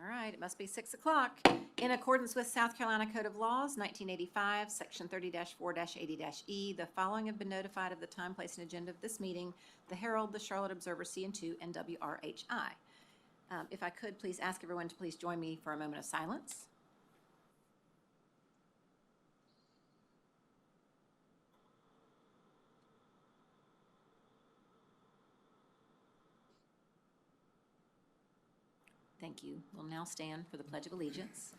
All right, it must be 6 o'clock. In accordance with South Carolina Code of Laws, 1985, Section 30-4-80-E, the following have been notified of the time, place, and agenda of this meeting: the Herald, the Charlotte Observer, CN2, and WRHI. If I could, please ask everyone to please join me for a moment of silence. Thank you. We'll now stand for the Pledge of Allegiance.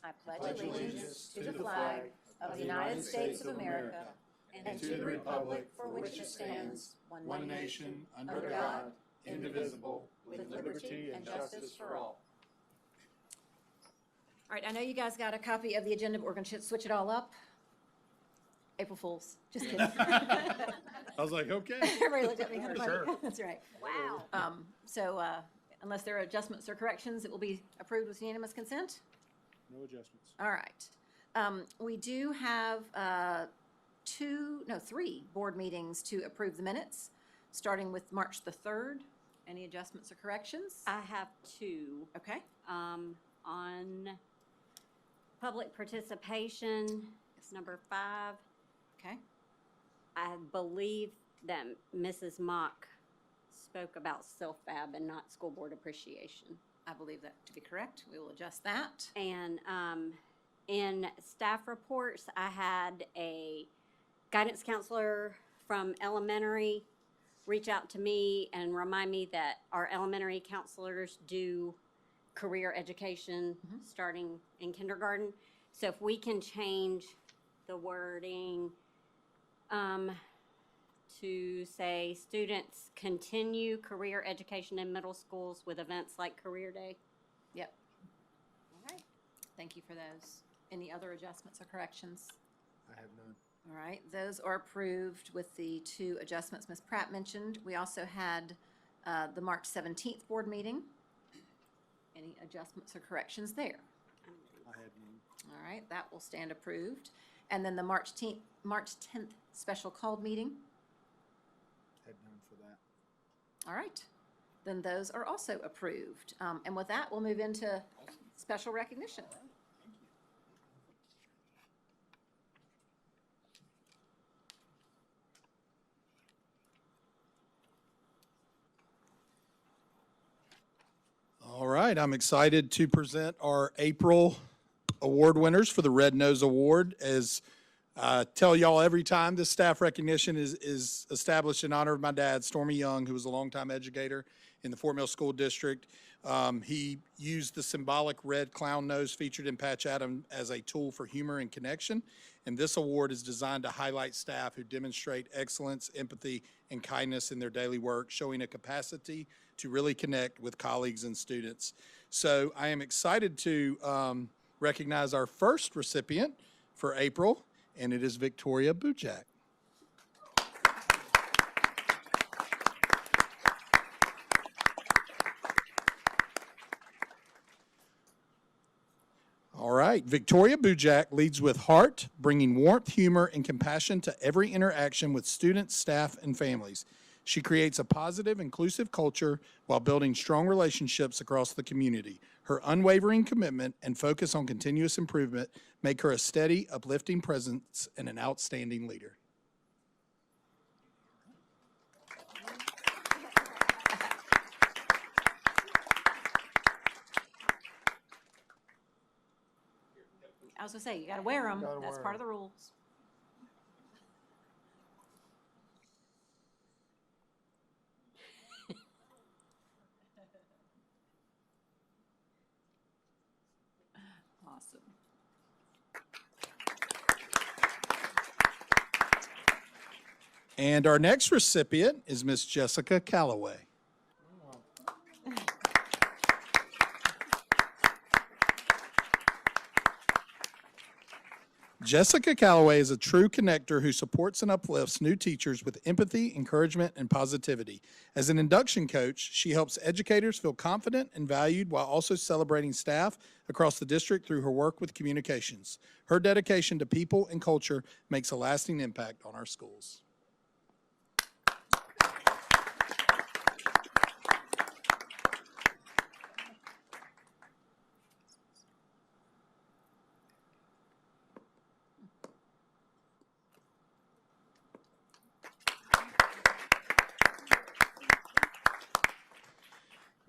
I pledge allegiance to the flag of the United States of America and to the republic for which it stands, one nation, under God, indivisible, with liberty and justice for all. All right, I know you guys got a copy of the agenda, but we're going to switch it all up. April Fools. Just kidding. I was like, okay. Everybody looked at me kind of funny. Sure. That's right. Wow. So unless there are adjustments or corrections, it will be approved with unanimous consent? No adjustments. All right. We do have three board meetings to approve the minutes, starting with March the 3rd. Any adjustments or corrections? I have two. Okay. On public participation, it's number 5. Okay. I believe that Mrs. Mock spoke about SILFAB and not school board appreciation. I believe that to be correct. We will adjust that. And in staff reports, I had a guidance counselor from elementary reach out to me and remind me that our elementary counselors do career education starting in kindergarten. So if we can change the wording to say students continue career education in middle schools with events like Career Day. Yep. All right. Thank you for those. Any other adjustments or corrections? I have none. All right, those are approved with the 2 adjustments Ms. Pratt mentioned. We also had the March 17th board meeting. Any adjustments or corrections there? I had none. All right, that will stand approved. And then the March 10th special called meeting. Had none for that. All right, then those are also approved. And with that, we'll move into special recognition. All right, I'm excited to present our April award winners for the Red Nose Award. As I tell y'all every time, this staff recognition is established in honor of my dad, Stormy Young, who was a longtime educator in the Fort Mill School District. He used the symbolic red clown nose featured in Patch Adams as a tool for humor and connection. And this award is designed to highlight staff who demonstrate excellence, empathy, and kindness in their daily work, showing a capacity to really connect with colleagues and students. So I am excited to recognize our first recipient for April, and it is Victoria Bujak. All right, Victoria Bujak leads with heart, bringing warmth, humor, and compassion to every interaction with students, staff, and families. She creates a positive, inclusive culture while building strong relationships across the community. Her unwavering commitment and focus on continuous improvement make her a steady, uplifting presence and an outstanding leader. I was going to say, you got to wear them. That's part of the rules. Awesome. And our next recipient is Miss Jessica Calloway. Jessica Calloway is a true connector who supports and uplifts new teachers with empathy, encouragement, and positivity. As an induction coach, she helps educators feel confident and valued while also celebrating staff across the district through her work with communications. Her dedication to people and culture makes a lasting impact on our schools.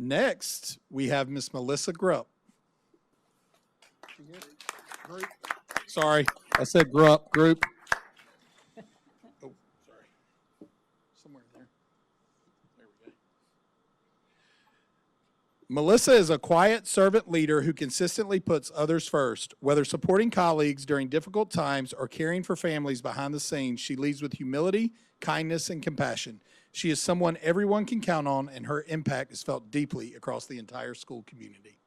Next, we have Miss Melissa Grupp. Sorry, I said Grupp, group. Oh, sorry. Somewhere in there. There we go. Melissa is a quiet servant leader who consistently puts others first. Whether supporting colleagues during difficult times or caring for families behind the scenes, she leads with humility, kindness, and compassion. She is someone everyone can count on, and her impact is felt deeply across the entire school community.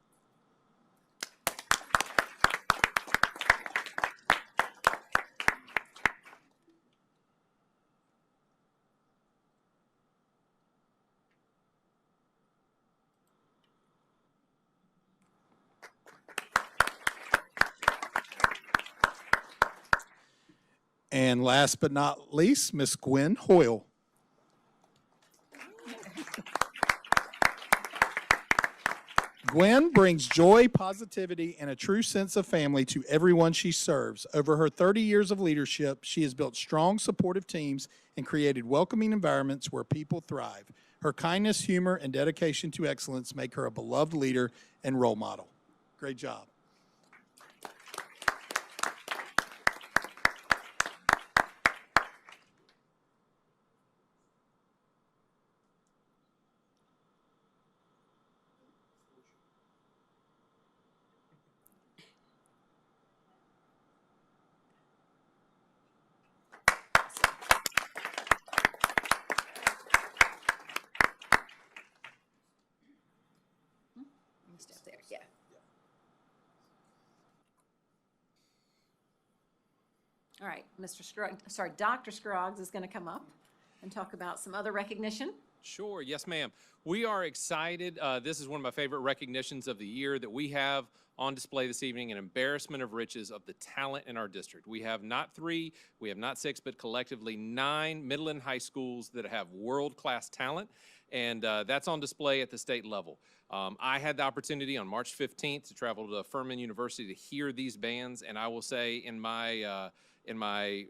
And last but not least, Miss Gwen Hoyle. Gwen brings joy, positivity, and a true sense of family to everyone she serves. Over her 30 years of leadership, she has built strong, supportive teams and created welcoming environments where people thrive. Her kindness, humor, and dedication to excellence make her a beloved leader and role model. Great job. Step there, yeah. All right, Dr. Scruggs is going to come up and talk about some other recognition. Sure, yes, ma'am. We are excited. This is one of my favorite recognitions of the year that we have on display this evening, an embarrassment of riches of the talent in our district. We have not 3, we have not 6, but collectively 9 middle and high schools that have world-class talent, and that's on display at the state level. I had the opportunity on March 15th to travel to Furman University to hear these bands, and I will say in my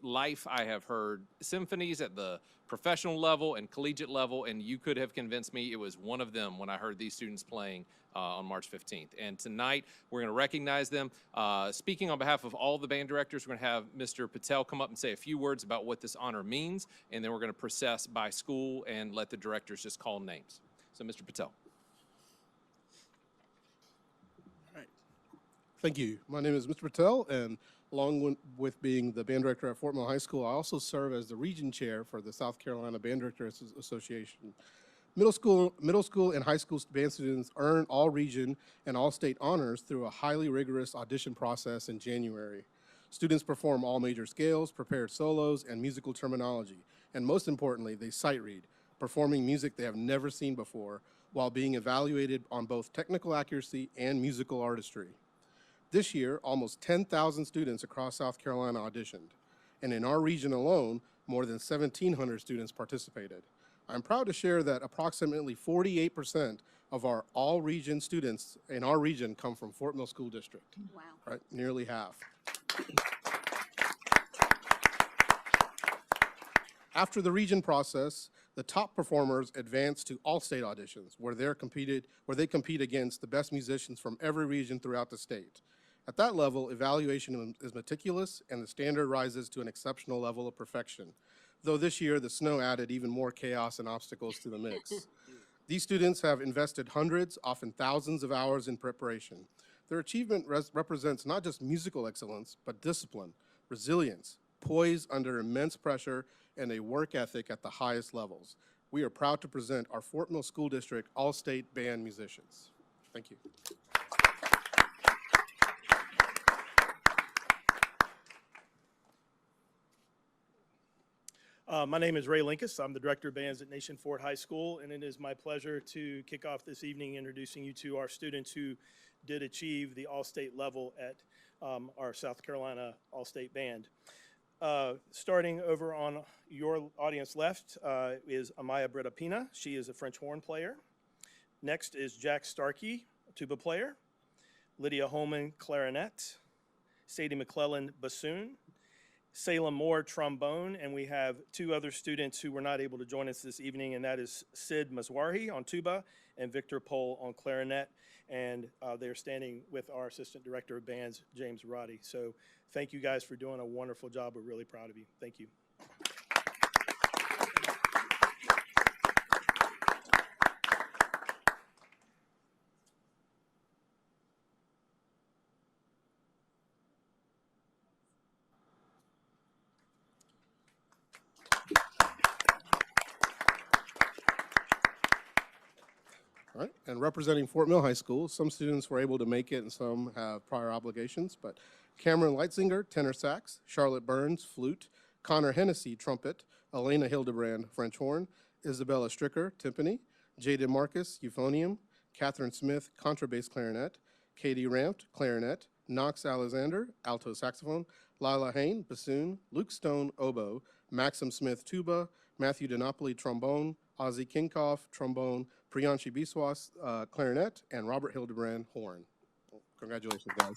life, I have heard symphonies at the professional level and collegiate level, and you could have convinced me it was one of them when I heard these students playing on March 15th. And tonight, we're going to recognize them. Speaking on behalf of all the band directors, we're going to have Mr. Patel come up and say a few words about what this honor means, and then we're going to process by school and let the directors just call names. So, Mr. Patel. Thank you. My name is Mr. Patel, and along with being the band director at Fort Mill High School, I also serve as the region chair for the South Carolina Band Directors Association. Middle school and high school band students earn all region and all state honors through a highly rigorous audition process in January. Students perform all major scales, prepare solos, and musical terminology. And most importantly, they sight read, performing music they have never seen before, while being evaluated on both technical accuracy and musical artistry. This year, almost 10,000 students across South Carolina auditioned, and in our region alone, more than 1,700 students participated. I'm proud to share that approximately 48% of our all-region students in our region come from Fort Mill School District. Wow. Right, nearly half. After the region process, the top performers advance to all-state auditions, where they compete against the best musicians from every region throughout the state. At that level, evaluation is meticulous, and the standard rises to an exceptional level of perfection. Though this year, the snow added even more chaos and obstacles to the mix. These students have invested hundreds, often thousands of hours in preparation. Their achievement represents not just musical excellence, but discipline, resilience, poise under immense pressure, and a work ethic at the highest levels. We are proud to present our Fort Mill School District All-State Band musicians. Thank you. My name is Ray Linkus. I'm the Director of Bands at Nation Fort High School, and it is my pleasure to kick off this evening introducing you to our students who did achieve the all-state level at our South Carolina All-State Band. Starting over on your audience left is Amaya Britta Pina. She is a French horn player. Next is Jack Starkey, tuba player. Lydia Holman, clarinet. Sadie McClellan, bassoon. Salem Moore, trombone, and we have 2 other students who were not able to join us this evening, and that is Sid Maswarhi on tuba and Victor Pohl on clarinet. And they're standing with our Assistant Director of Bands, James Roddy. So thank you guys for doing a wonderful job. We're really proud of you. Thank you. All right, and representing Fort Mill High School, some students were able to make it and some have prior obligations, but Cameron Leitzinger, tenor sax, Charlotte Burns, flute, Connor Hennessy, trumpet, Elena Hildebrand, French horn, Isabella Stricker, timpani, Jaden Marcus, euphonium, Catherine Smith, contrabass clarinet, Katie Rampt, clarinet, Knox Alexander, alto saxophone, Lila Hain, bassoon, Luke Stone, oboe, Maxim Smith, tuba, Matthew DiNapoli, trombone, Ozzy Kinkoff, trombone, Priyanshi Biswas, clarinet, and Robert Hildebrand, horn. Congratulations, guys.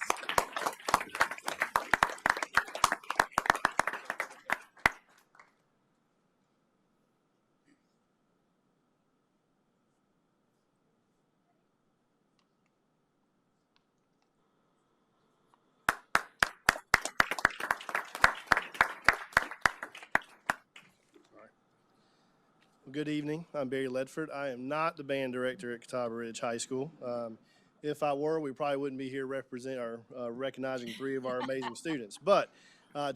Good evening. I'm Barry Ledford. I am not the band director at Catawba Ridge High School. If I were, we probably wouldn't be here recognizing three of our amazing students. But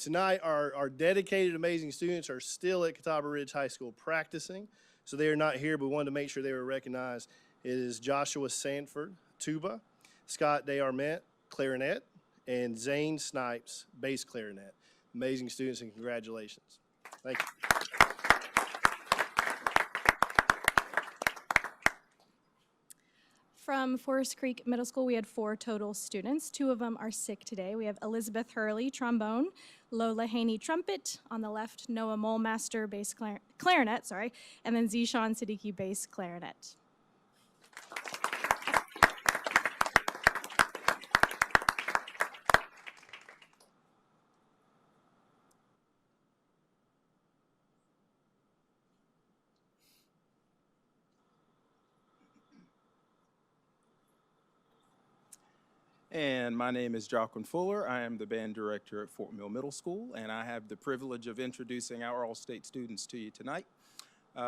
tonight, our dedicated, amazing students are still at Catawba Ridge High School practicing. So they are not here, but we wanted to make sure they were recognized. It is Joshua Sanford, tuba, Scott DeArment, clarinet, and Zane Snipes, bass clarinet. Amazing students, and congratulations. Thank you. From Forest Creek Middle School, we had 4 total students. 2 of them are sick today. We have Elizabeth Hurley, trombone, Lola Haney, trumpet. On the left, Noah Molemaster, bass clarinet, and then Zishan Siddiqui, bass clarinet. And my name is Joaquin Fuller. I am the band director at Fort Mill Middle School, and I have the privilege of introducing our all-state students to you tonight.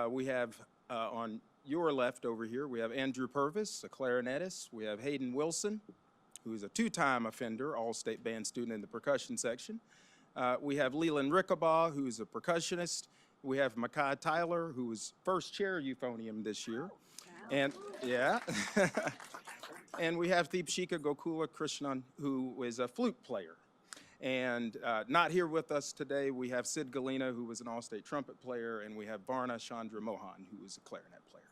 We have on your left over here, we have Andrew Purvis, a clarinetist. We have Hayden Wilson, who's a 2-time offender, all-state band student in the percussion section. We have Leland Rickabaugh, who's a percussionist. We have Makai Tyler, who was first chair euphonium this year. Wow. And yeah. And we have Deepshika Gokula Krishnan, who is a flute player. And not here with us today, we have Sid Galena, who was an all-state trumpet player, and we have Varna Chandra Mohan, who is a clarinet player.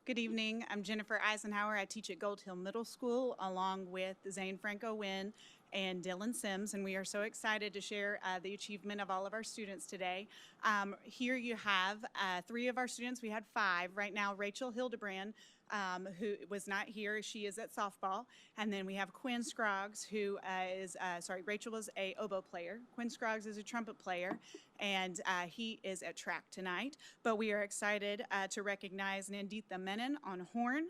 Good evening. I'm Jennifer Eisenhower. I teach at Gold Hill Middle School along with Zane Franco-Wynn and Dylan Sims, and we are so excited to share the achievement of all of our students today. Here you have 3 of our students. We had 5. Right now, Rachel Hildebrand, who was not here. She is at softball. And then we have Quinn Scroggs, who Rachel was a oboe player. Quinn Scroggs is a trumpet player, and he is at track tonight. But we are excited to recognize Nanditha Menon on horn,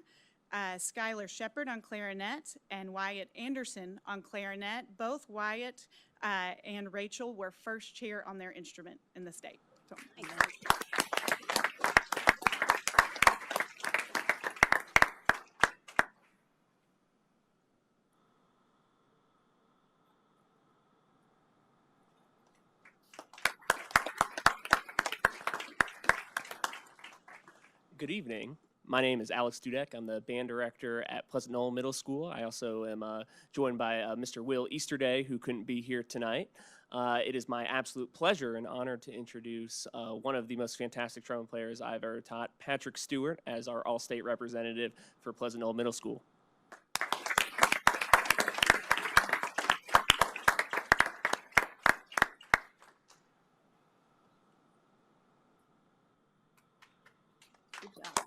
Skylar Shepard on clarinet, and Wyatt Anderson on clarinet. Both Wyatt and Rachel were first chair on their instrument in the state. So, Good evening. My name is Alex Dudek. I'm the band director at Pleasant Knoll Middle School. I also am joined by Mr. Will Easterday, who couldn't be here tonight. It is my absolute pleasure and honor to introduce one of the most fantastic trumpet players I've ever taught, Patrick Stewart, as our all-state representative for Pleasant Knoll Middle School. Good job.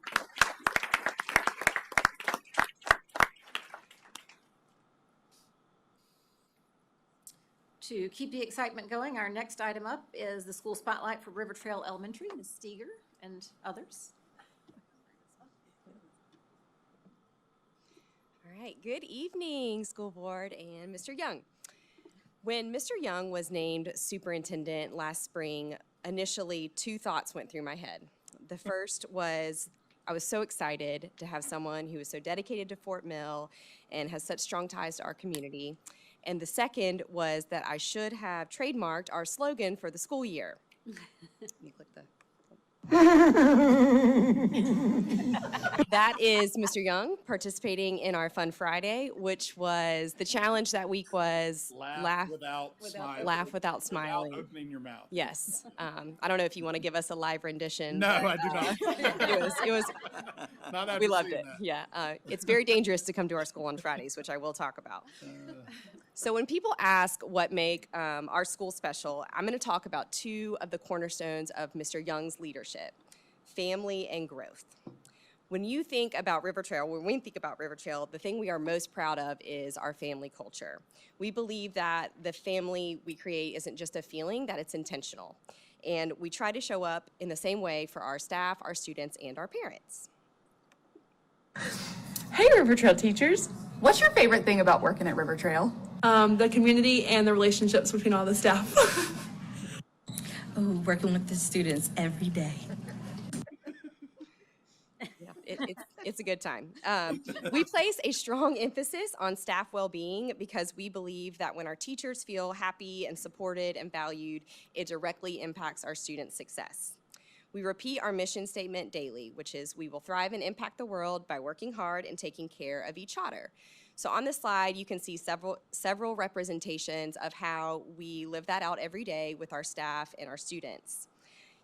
To keep the excitement going, our next item up is the school spotlight for Rivertrail Elementary, Ms. Steger and others. All right, good evening, school board and Mr. Young. When Mr. Young was named superintendent last spring, initially 2 thoughts went through my head. The first was I was so excited to have someone who was so dedicated to Fort Mill and has such strong ties to our community. And the second was that I should have trademarked our slogan for the school year. You click the. That is Mr. Young participating in our Fun Friday, which was the challenge that week was Laugh without smiling. laugh without smiling. Without opening your mouth. Yes. I don't know if you want to give us a live rendition. No, but, I do not. It was Not after we loved seeing it. that. Yeah. It's very dangerous to come to our school on Fridays, which I will talk about. So when people ask what make our school special, I'm going to talk about 2 of the cornerstones of Mr. Young's leadership, family and growth. When you think about Rivertrail, when we think about Rivertrail, the thing we are most proud of is our family culture. We believe that the family we create isn't just a feeling, that it's intentional. And we try to show up in the same way for our staff, our students, and our parents. Hey, Rivertrail teachers. What's your favorite thing about working at Rivertrail? The community and the relationships between all the staff. Oh, working with the students every day. It's a good time. We place a strong emphasis on staff well-being because we believe that when our teachers feel happy and supported and valued, it directly impacts our students' success. We repeat our mission statement daily, which is we will thrive and impact the world by working hard and taking care of each other. So on this slide, you can see several representations of how we live that out every day with our staff and our students.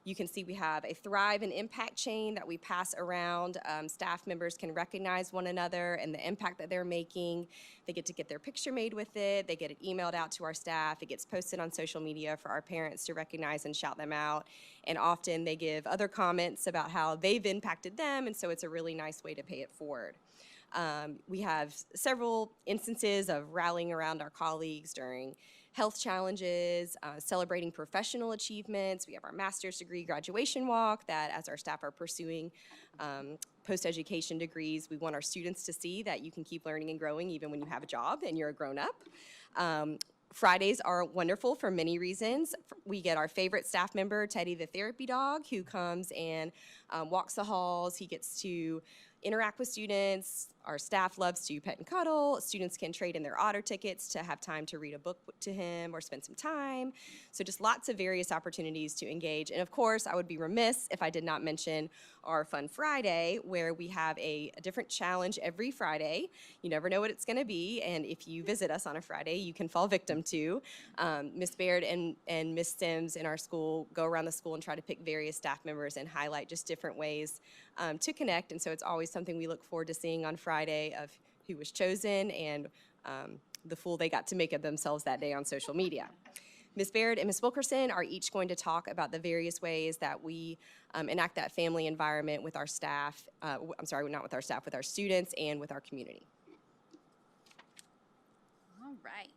You can see we have a thrive and impact chain that we pass around. Staff members can recognize one another and the impact that they're making. They get to get their picture made with it. They get it emailed out to our staff. It gets posted on social media for our parents to recognize and shout them out. And often they give other comments about how they've impacted them, and so it's a really nice way to pay it forward. We have several instances of rallying around our colleagues during health challenges, celebrating professional achievements. We have our master's degree graduation walk that as our staff are pursuing post-education degrees, we want our students to see that you can keep learning and growing even when you have a job and you're a grown-up. Fridays are wonderful for many reasons. We get our favorite staff member, Teddy the therapy dog, who comes and walks the halls. He gets to interact with students. Our staff loves to pet and cuddle. Students can trade in their otter tickets to have time to read a book to him or spend some time. So just lots of various opportunities to engage. And of course, I would be remiss if I did not mention our Fun Friday, where we have a different challenge every Friday. You never know what it's going to be, and if you visit us on a Friday, you can fall victim to. Miss Baird and Miss Sims in our school go around the school and try to pick various staff members and highlight just different ways to connect, and so it's always something we look forward to seeing on Friday of who was chosen and the fool they got to make of themselves that day on social media. Ms. Baird and Ms. Wilkerson are each going to talk about the various ways that we enact that family environment with our staff, I'm sorry, not with our staff, with our students and with our community. All right.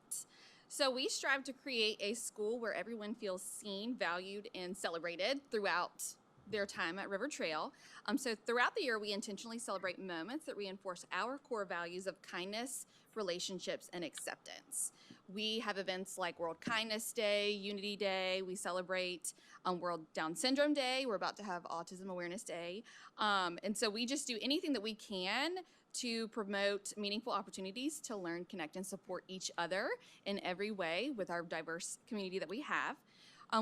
So we strive to create a school where everyone feels seen, valued, and celebrated throughout their time at Rivertrail. So throughout the year, we intentionally celebrate moments that reinforce our core values of kindness, relationships, and acceptance. We have events like World Kindness Day, Unity Day. We celebrate World Down Syndrome Day. We're about to have Autism Awareness Day. And so we just do anything that we can to promote meaningful opportunities to learn, connect, and support each other in every way with our diverse community that we have.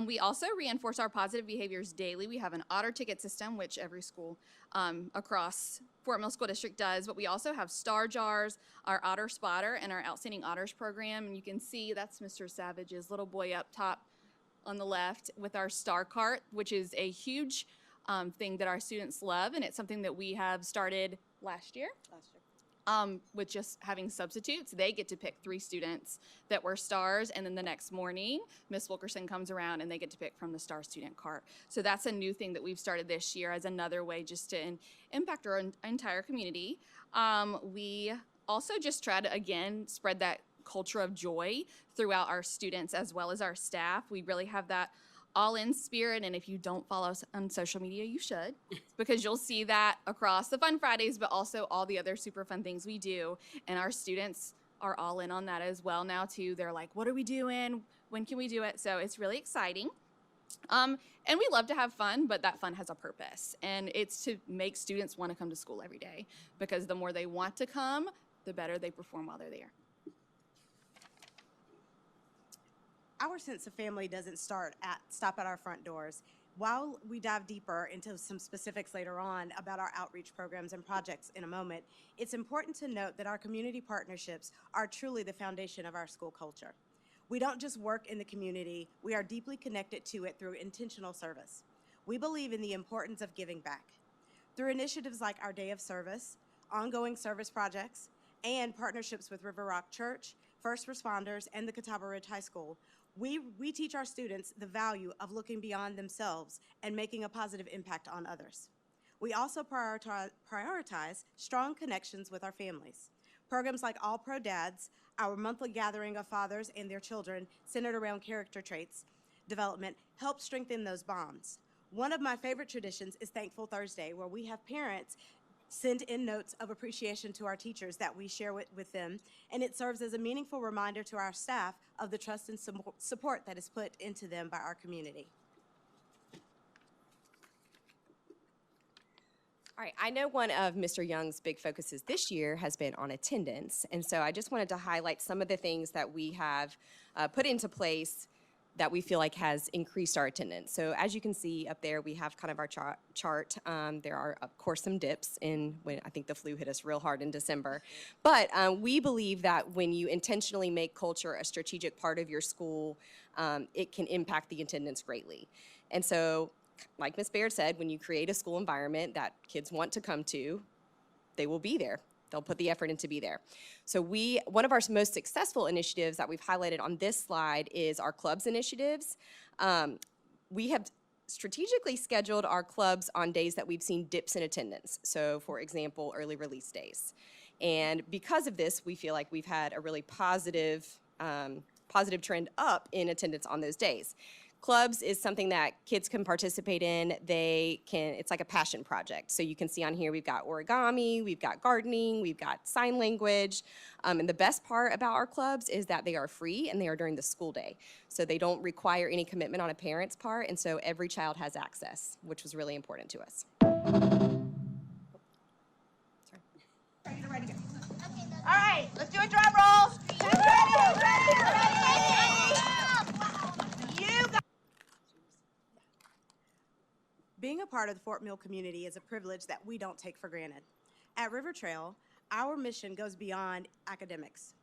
We also reinforce our positive behaviors daily. We have an otter ticket system, which every school across Fort Mill School District does, but we also have star jars, our otter spotter, and our Outstanding Otters program. And you can see that's Mr. Savage's little boy up top on the left with our star cart, which is a huge thing that our students love, and it's something that we have started last year. with just having substitutes. They get to pick 3 students that were stars, and then the next morning, Miss Wilkerson comes around and they get to pick from the star student cart. So that's a new thing that we've started this year as another way just to impact our entire community. We also just try to, again, spread that culture of joy throughout our students as well as our staff. We really have that all-in spirit, and if you don't follow us on social media, you should, because you'll see that across the Fun Fridays, but also all the other super fun things we do, and our students are all in on that as well now too. They're like, what are we doing? When can we do it? So it's really exciting. And we love to have fun, but that fun has a purpose, and it's to make students want to come to school every day, because the more they want to come, the better they perform while they're there. Our sense of family doesn't stop at our front doors. While we dive deeper into some specifics later on about our outreach programs and projects in a moment, it's important to note that our community partnerships are truly the foundation of our school culture. We don't just work in the community, we are deeply connected to it through intentional service. We believe in the importance of giving back. Through initiatives like our Day of Service, ongoing service projects, and partnerships with River Rock Church, first responders, and the Catawba Ridge High School, we teach our students the value of looking beyond themselves and making a positive impact on others. We also prioritize strong connections with our families. Programs like All Pro Dads, our monthly gathering of fathers and their children centered around character traits development, help strengthen those bonds. One of my favorite traditions is Thankful Thursday, where we have parents send in notes of appreciation to our teachers that we share with them, and it serves as a meaningful reminder to our staff of the trust and support that is put into them by our community. All right, I know one of Mr. Young's big focuses this year has been on attendance, and so I just wanted to highlight some of the things that we have put into place that we feel like has increased our attendance. So as you can see up there, we have kind of our chart. There are, of course, some dips in when I think the flu hit us real hard in December. But we believe that when you intentionally make culture a strategic part of your school, it can impact the attendance greatly. And so, like Ms. Baird said, when you create a school environment that kids want to come to, they will be there. They'll put the effort in to be there. So one of our most successful initiatives that we've highlighted on this slide is our clubs initiatives. We have strategically scheduled our clubs on days that we've seen dips in attendance. So for example, early release days. And because of this, we feel like we've had a really positive trend up in attendance on those days. Clubs is something that kids can participate in. It's like a passion project. So you can see on here, we've got origami, we've got gardening, we've got sign language. And the best part about our clubs is that they are free and they are during the school day. So they don't require any commitment on a parent's part. And so every child has access, which was really important to us. Ready to go. All right, let's do a drum roll. Ready. Being a part of the Fort Mill community is a privilege that we don't take for granted. At Rivertrail, our mission goes beyond academics.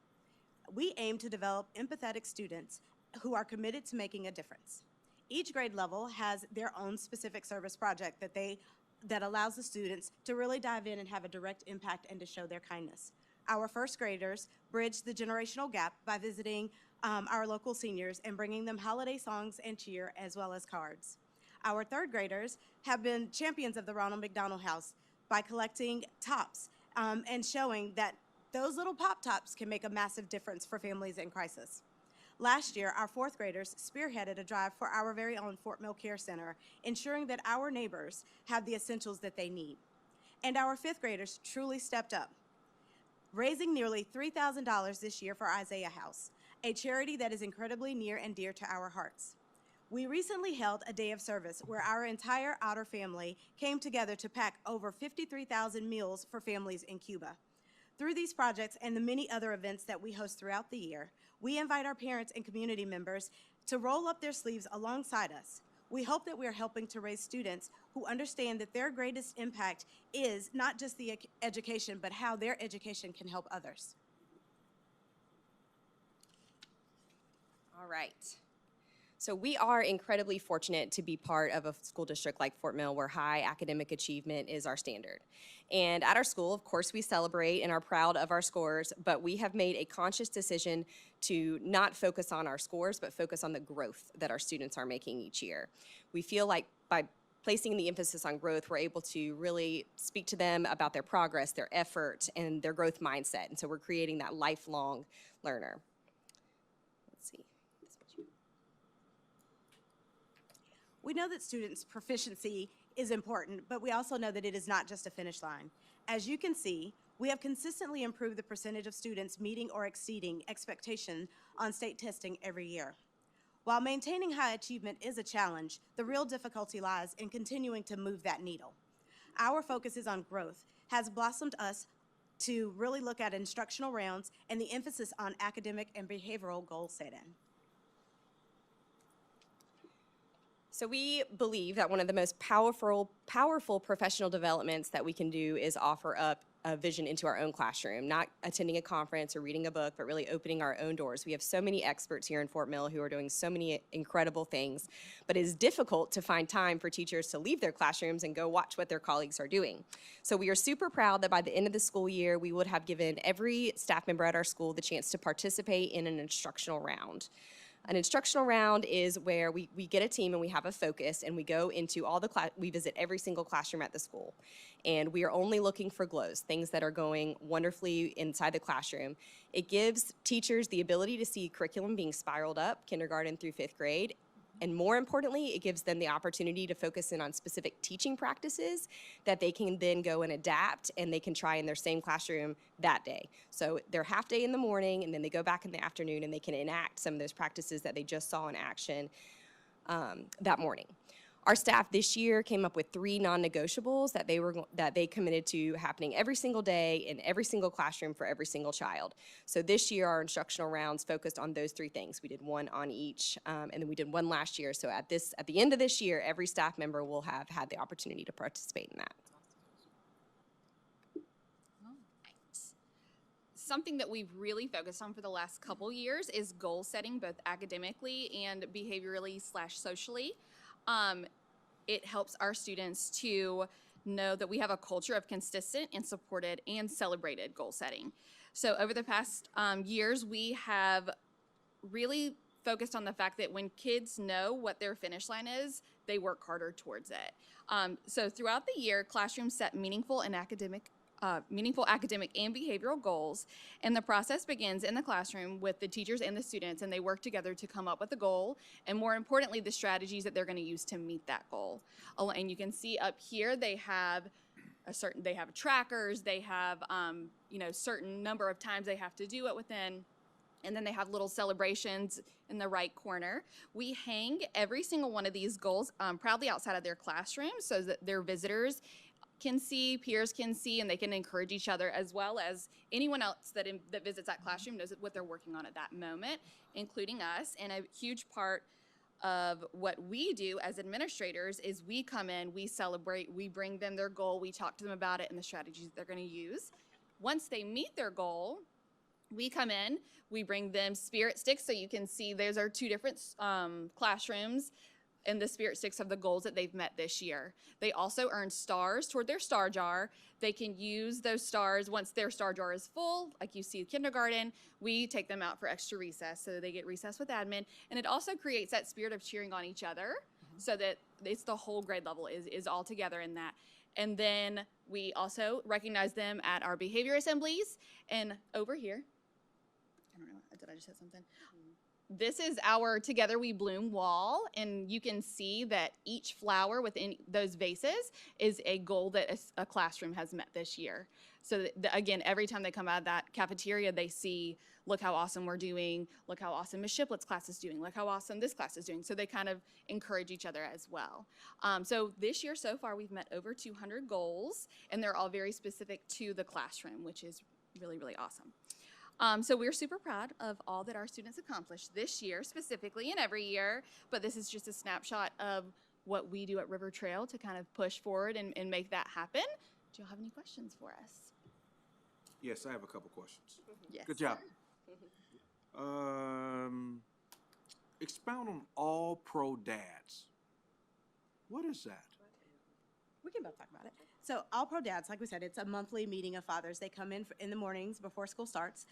We aim to develop empathetic students who are committed to making a difference. Each grade level has their own specific service project that allows the students to really dive in and have a direct impact and to show their kindness. Our first graders bridge the generational gap by visiting our local seniors and bringing them holiday songs and cheer as well as cards. Our third graders have been champions of the Ronald McDonald House by collecting tops and showing that those little pop tops can make a massive difference for families in crisis. Last year, our fourth graders spearheaded a drive for our very own Fort Mill Care Center, ensuring that our neighbors have the essentials that they need. And our fifth graders truly stepped up, raising nearly $3,000 this year for Isaiah House, a charity that is incredibly near and dear to our hearts. We recently held a day of service where our entire Otter family came together to pack over 53,000 meals for families in Cuba. Through these projects and the many other events that we host throughout the year, we invite our parents and community members to roll up their sleeves alongside us. We hope that we are helping to raise students who understand that their greatest impact is not just the education, but how their education can help others. All right. So we are incredibly fortunate to be part of a school district like Fort Mill where high academic achievement is our standard. And at our school, of course, we celebrate and are proud of our scores, but we have made a conscious decision to not focus on our scores, but focus on the growth that our students are making each year. We feel like by placing the emphasis on growth, we're able to really speak to them about their progress, their effort, and their growth mindset. And so we're creating that lifelong learner. Let's see. We know that students' proficiency is important, but we also know that it is not just a finish line. As you can see, we have consistently improved the percentage of students meeting or exceeding expectation on state testing every year. While maintaining high achievement is a challenge, the real difficulty lies in continuing to move that needle. Our focus is on growth, has blossomed us to really look at instructional rounds and the emphasis on academic and behavioral goal setting. So we believe that one of the most powerful professional developments that we can do is offer up a vision into our own classroom, not attending a conference or reading a book, but really opening our own doors. We have so many experts here in Fort Mill who are doing so many incredible things, but it is difficult to find time for teachers to leave their classrooms and go watch what their colleagues are doing. So we are super proud that by the end of the school year, we would have given every staff member at our school the chance to participate in an instructional round. An instructional round is where we get a team and we have a focus and we go into all the we visit every single classroom at the school. And we are only looking for glows, things that are going wonderfully inside the classroom. It gives teachers the ability to see curriculum being spiraled up, kindergarten through 5th grade. And more importantly, it gives them the opportunity to focus in on specific teaching practices that they can then go and adapt and they can try in their same classroom that day. So they're half day in the morning and then they go back in the afternoon and they can enact some of those practices that they just saw in action that morning. Our staff this year came up with 3 non-negotiables that they committed to happening every single day in every single classroom for every single child. So this year, our instructional rounds focused on those 3 things. We did 1 on each, and then we did 1 last year. So at the end of this year, every staff member will have had the opportunity to participate in that. Something that we've really focused on for the last couple years is goal setting, both academically and behaviorally/socially. It helps our students to know that we have a culture of consistent and supported and celebrated goal setting. So over the past years, we have really focused on the fact that when kids know what their finish line is, they work harder towards it. So throughout the year, classrooms set meaningful academic and behavioral goals, and the process begins in the classroom with the teachers and the students, and they work together to come up with a goal, and more importantly, the strategies that they're going to use to meet that goal. And you can see up here they have trackers, they have certain number of times they have to do it within, and then they have little celebrations in the right corner. We hang every single one of these goals proudly outside of their classroom so that their visitors can see, peers can see, and they can encourage each other, as well as anyone else that visits that classroom knows what they're working on at that moment, including us. And a huge part of what we do as administrators is we come in, we celebrate, we bring them their goal, we talk to them about it and the strategies that they're going to use. Once they meet their goal, we come in, we bring them spirit sticks, so you can see those are 2 different classrooms and the spirit sticks of the goals that they've met this year. They also earn stars toward their star jar. They can use those stars once their star jar is full, like you see in kindergarten. We take them out for extra recess, so they get recess with admin. And it also creates that spirit of cheering on each other, so that it's the whole grade level is all together in that. And then we also recognize them at our behavior assemblies. And over here, I don't know, did I just hit something? This is our Together We Bloom wall, and you can see that each flower within those vases is a goal that a classroom has met this year. So again, every time they come out of that cafeteria, they see, look how awesome we're doing, look how awesome Ms. Shiplett's class is doing, look how awesome this class is doing. So they kind of encourage each other as well. So this year so far, we've met over 200 goals, and they're all very specific to the classroom, which is really, really awesome. So we're super proud of all that our students accomplished this year specifically and every year, but this is just a snapshot of what we do at Rivertrail to kind of push forward and make that happen. Do y'all have any questions for us? Yes, I have a couple questions. Yes. Good job. Expound on All Pro Dads. What is that? We can both talk about it. So All Pro Dads, like we said, it's a monthly meeting of fathers. They come in the mornings before school starts.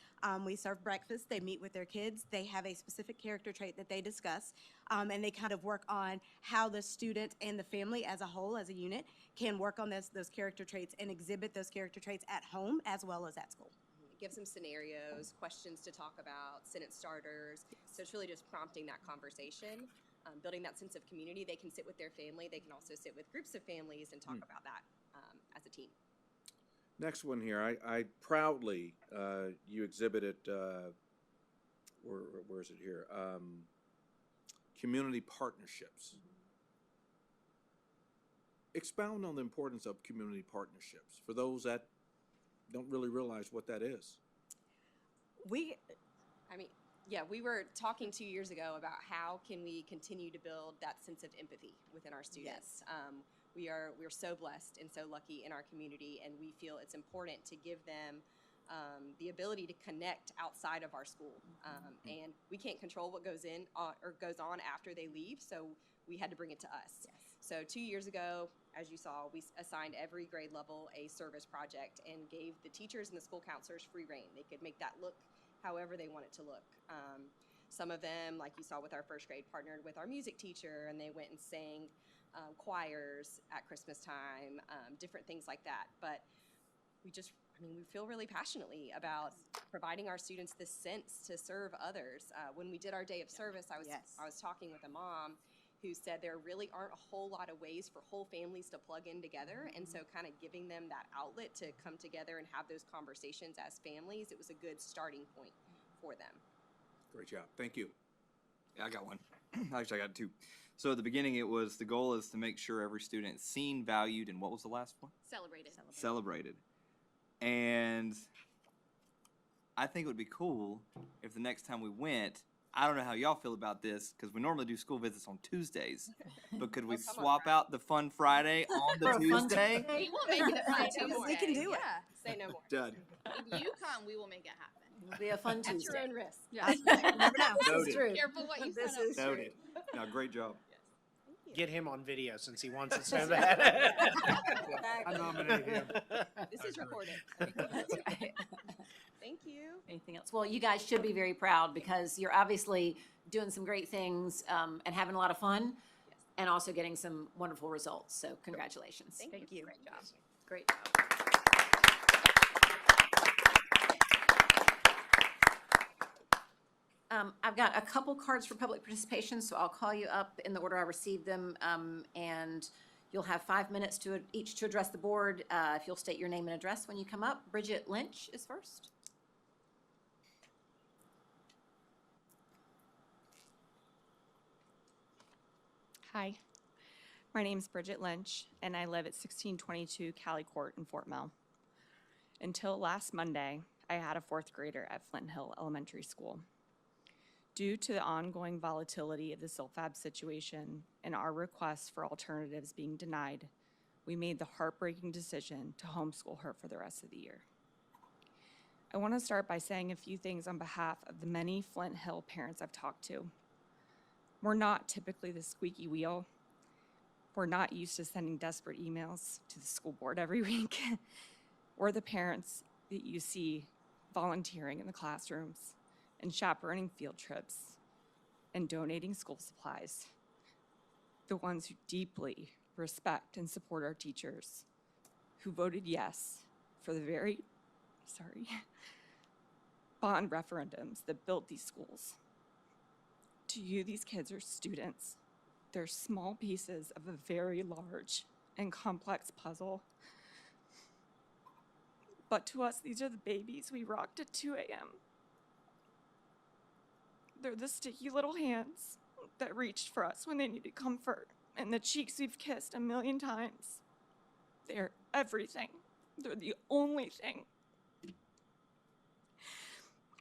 We serve breakfast. They meet with their kids. They have a specific character trait that they discuss, and they kind of work on how the student and the family as a whole, as a unit, can work on those character traits and exhibit those character traits at home as well as at school. It gives them scenarios, questions to talk about, sentence starters. So it's really just prompting that conversation, building that sense of community. They can sit with their family. They can also sit with groups of families and talk about that as a team. Next one here, I proudly, you exhibited, where is it here? Community partnerships. Expound on the importance of community partnerships for those that don't really realize what that is. We were talking 2 years ago about how can we continue to build that sense of empathy within our students. We're so blessed and so lucky in our community, and we feel it's important to give them the ability to connect outside of our school. And we can't control what goes on after they leave, so we had to bring it to us. Yes. So 2 years ago, as you saw, we assigned every grade level a service project and gave the teachers and the school counselors free rein. They could make that look however they want it to look. Some of them, like you saw with our first grade, partnered with our music teacher, and they went and sang choirs at Christmas time, different things like that. But we feel really passionately about providing our students this sense to serve others. When we did our day of service, I was talking with a mom who said there really aren't a whole lot of ways for whole families to plug in together, and so kind of giving them that outlet to come together and have those conversations as families, it was a good starting point for them. Great job. Thank you. Yeah, I got one. Actually, I got two. So at the beginning, the goal is to make sure every student is seen, valued, and what was the last one? Celebrated. Celebrated. And I think it would be cool if the next time we went, I don't know how y'all feel about this, because we normally do school visits on Tuesdays, but could we swap out the Fun Friday on the Tuesday? We will make it a fun Tuesday. We can do it. Say no more. Done. If you come, we will make it happen. It'll be a fun At Tuesday. your own risk. Yeah. You never know. This Noted. is true. Careful what you This sign up is for. true. Noted. No, great job. Get him on video since he wants it so bad. I nominate him. This is recorded. That's right. Thank you. Anything else? Well, you guys should be very proud because you're obviously doing some great things and having a lot of fun and also getting some wonderful results. So congratulations. Thank you. Great job. Great job. I've got a couple cards for public participation, so I'll call you up in the order I received them, and you'll have 5 minutes each to address the board. If you'll state your name and address when you come up. Bridget Lynch is first. Hi, my name's Bridget Lynch, and I live at 1622 Cali Court in Fort Mill. Until last Monday, I had a fourth grader at Flint Hill Elementary School. Due to the ongoing volatility of the SILFAB situation and our requests for alternatives being denied, we made the heartbreaking decision to homeschool her for the rest of the year. I want to start by saying a few things on behalf of the many Flint Hill parents I've talked to. We're not typically the squeaky wheel. We're not used to sending desperate emails to the school board every week. We're the parents that you see volunteering in the classrooms and chaperoning field trips and donating school supplies. The ones who deeply respect and support our teachers, who voted yes for the bond referendums that built these schools. To you, these kids are students. They're small pieces of a very large and complex puzzle. But to us, these are the babies we rocked at 2 a.m. They're the sticky little hands that reached for us when they needed comfort, and the cheeks we've kissed a million times. They're everything. They're the only thing.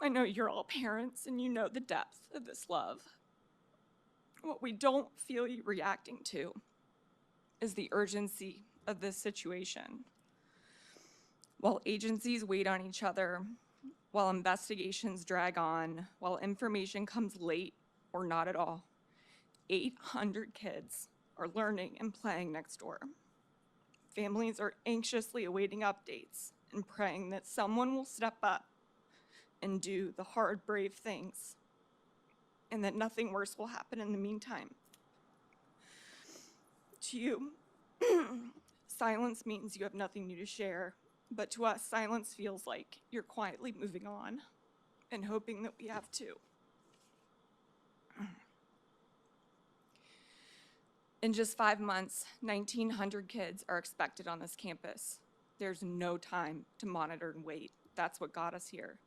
I know you're all parents, and you know the depth of this love. What we don't feel you reacting to is the urgency of this situation. While agencies wait on each other, while investigations drag on, while information comes late or not at all. 800 kids are learning and playing next door. Families are anxiously awaiting updates and praying that someone will step up and do the hard, brave things, and that nothing worse will happen in the meantime. To you, silence means you have nothing new to share, but to us, silence feels like you're quietly moving on and hoping that we have too. In just 5 months, 1,900 kids are expected on this campus. There's no time to monitor and wait. That's what got us here.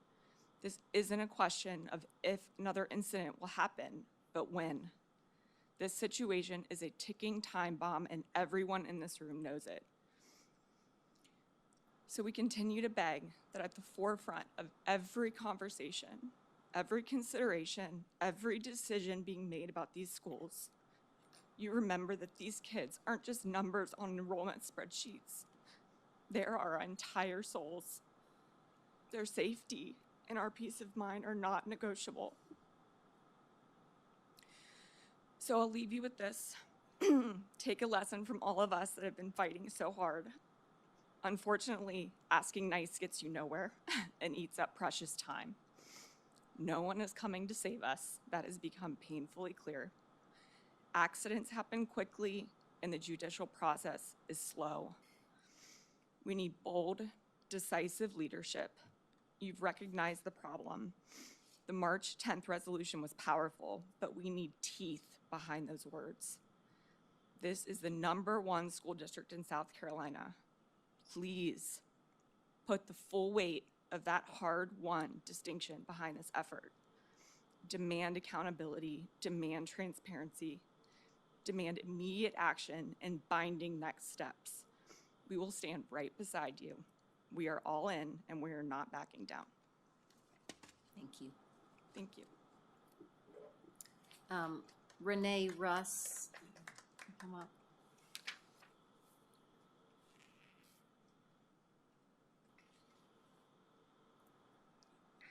This isn't a question of if another incident will happen, but when. This situation is a ticking time bomb, and everyone in this room knows it. So we continue to beg that at the forefront of every conversation, every consideration, every decision being made about these schools, you remember that these kids aren't just numbers on enrollment spreadsheets. They're our entire souls. Their safety and our peace of mind are not negotiable. So I'll leave you with this. Take a lesson from all of us that have been fighting so hard. Unfortunately, asking nice gets you nowhere and eats up precious time. No one is coming to save us. That has become painfully clear. Accidents happen quickly, and the judicial process is slow. We need bold, decisive leadership. You've recognized the problem. The March 10th resolution was powerful, but we need teeth behind those words. This is the #1 school district in South Carolina. Please put the full weight of that hard-won distinction behind this effort. Demand accountability, demand transparency, demand immediate action and binding next steps. We will stand right beside you. We are all in, and we are not backing down. Thank you. Thank you. Renee Russ, come up.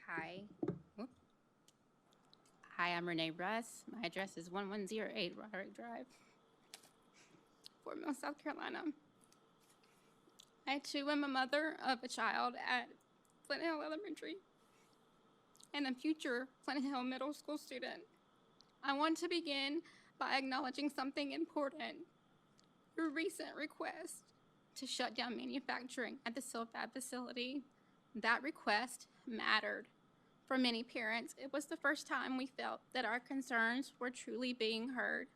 Hi. Hi, I'm Renee Russ. My address is 1108 Roderick Drive, Fort Mill, South Carolina. I too am a mother of a child at Flint Hill Elementary and a future Flint Hill Middle School student. I want to begin by acknowledging something important. Your recent request to shut down manufacturing at the SILFAB facility. That request mattered. For many parents, it was the first time we felt that our concerns were truly being heard.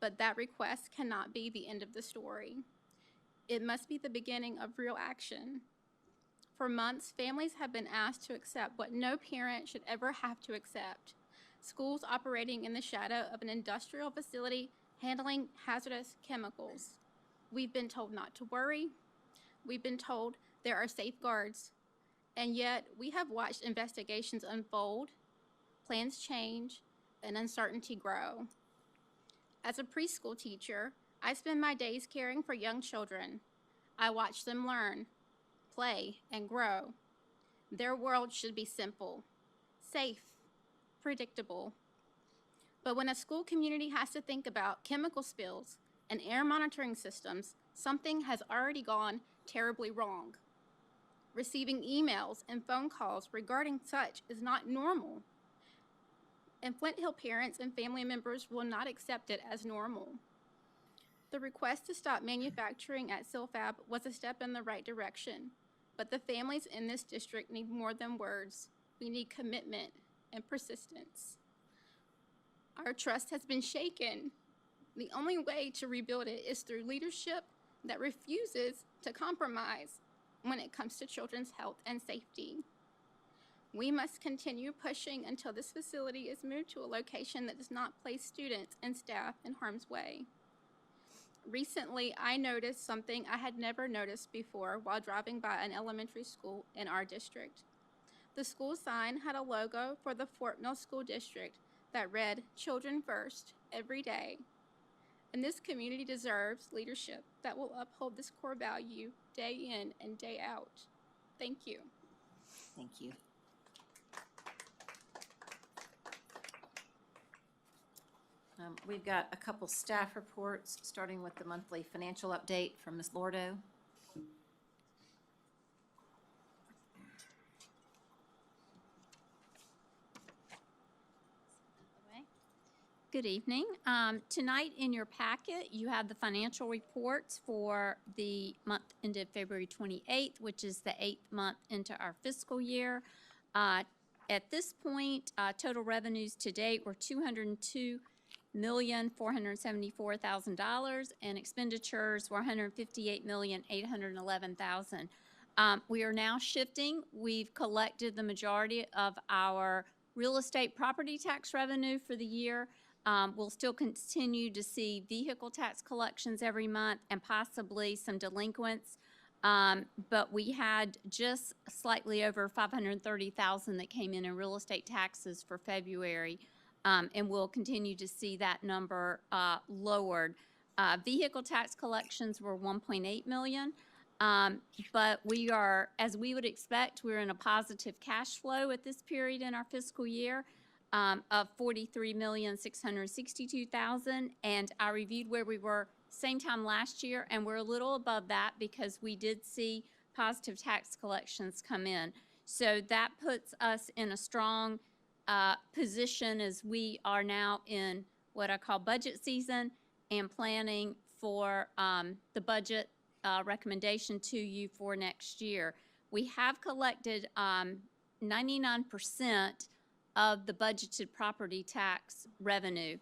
But that request cannot be the end of the story. It must be the beginning of real action. For months, families have been asked to accept what no parent should ever have to accept: schools operating in the shadow of an industrial facility handling hazardous chemicals. We've been told not to worry. We've been told there are safeguards. And yet, we have watched investigations unfold, plans change, and uncertainty grow. As a preschool teacher, I spend my days caring for young children. I watch them learn, play, and grow. Their world should be simple, safe, predictable. But when a school community has to think about chemical spills and air monitoring systems, something has already gone terribly wrong. Receiving emails and phone calls regarding such is not normal. And Flint Hill parents and family members will not accept it as normal. The request to stop manufacturing at SILFAB was a step in the right direction, but the families in this district need more than words. We need commitment and persistence. Our trust has been shaken. The only way to rebuild it is through leadership that refuses to compromise when it comes to children's health and safety. We must continue pushing until this facility is moved to a location that does not place students and staff in harm's way. Recently, I noticed something I had never noticed before while driving by an elementary school in our district. The school sign had a logo for the Fort Mill School District that read, "Children First, Every Day." And this community deserves leadership that will uphold this core value day in and day out. Thank you. Thank you. We've got a couple staff reports, starting with the monthly financial update from Ms. Lordo. Good evening. Tonight in your packet, you have the financial reports for the month ended February 28th, which is the 8th month into our fiscal year. At this point, total revenues to date were $202,474,000, and expenditures were $158,811,000. We are now shifting. We've collected the majority of our real estate property tax revenue for the year. We'll still continue to see vehicle tax collections every month and possibly some delinquents. But we had just slightly over $530,000 that came in real estate taxes for February. And we'll continue to see that number lowered. Vehicle tax collections were $1.8 million. But we are, as we would expect, we're in a positive cash flow at this period in our fiscal year. Of $43,662,000, and I reviewed where we were same time last year, and we're a little above that because we did see positive tax collections come in. So that puts us in a strong position as we are now in what I call budget season and planning for the budget recommendation to you for next year. We have collected 99% of the budgeted property tax revenue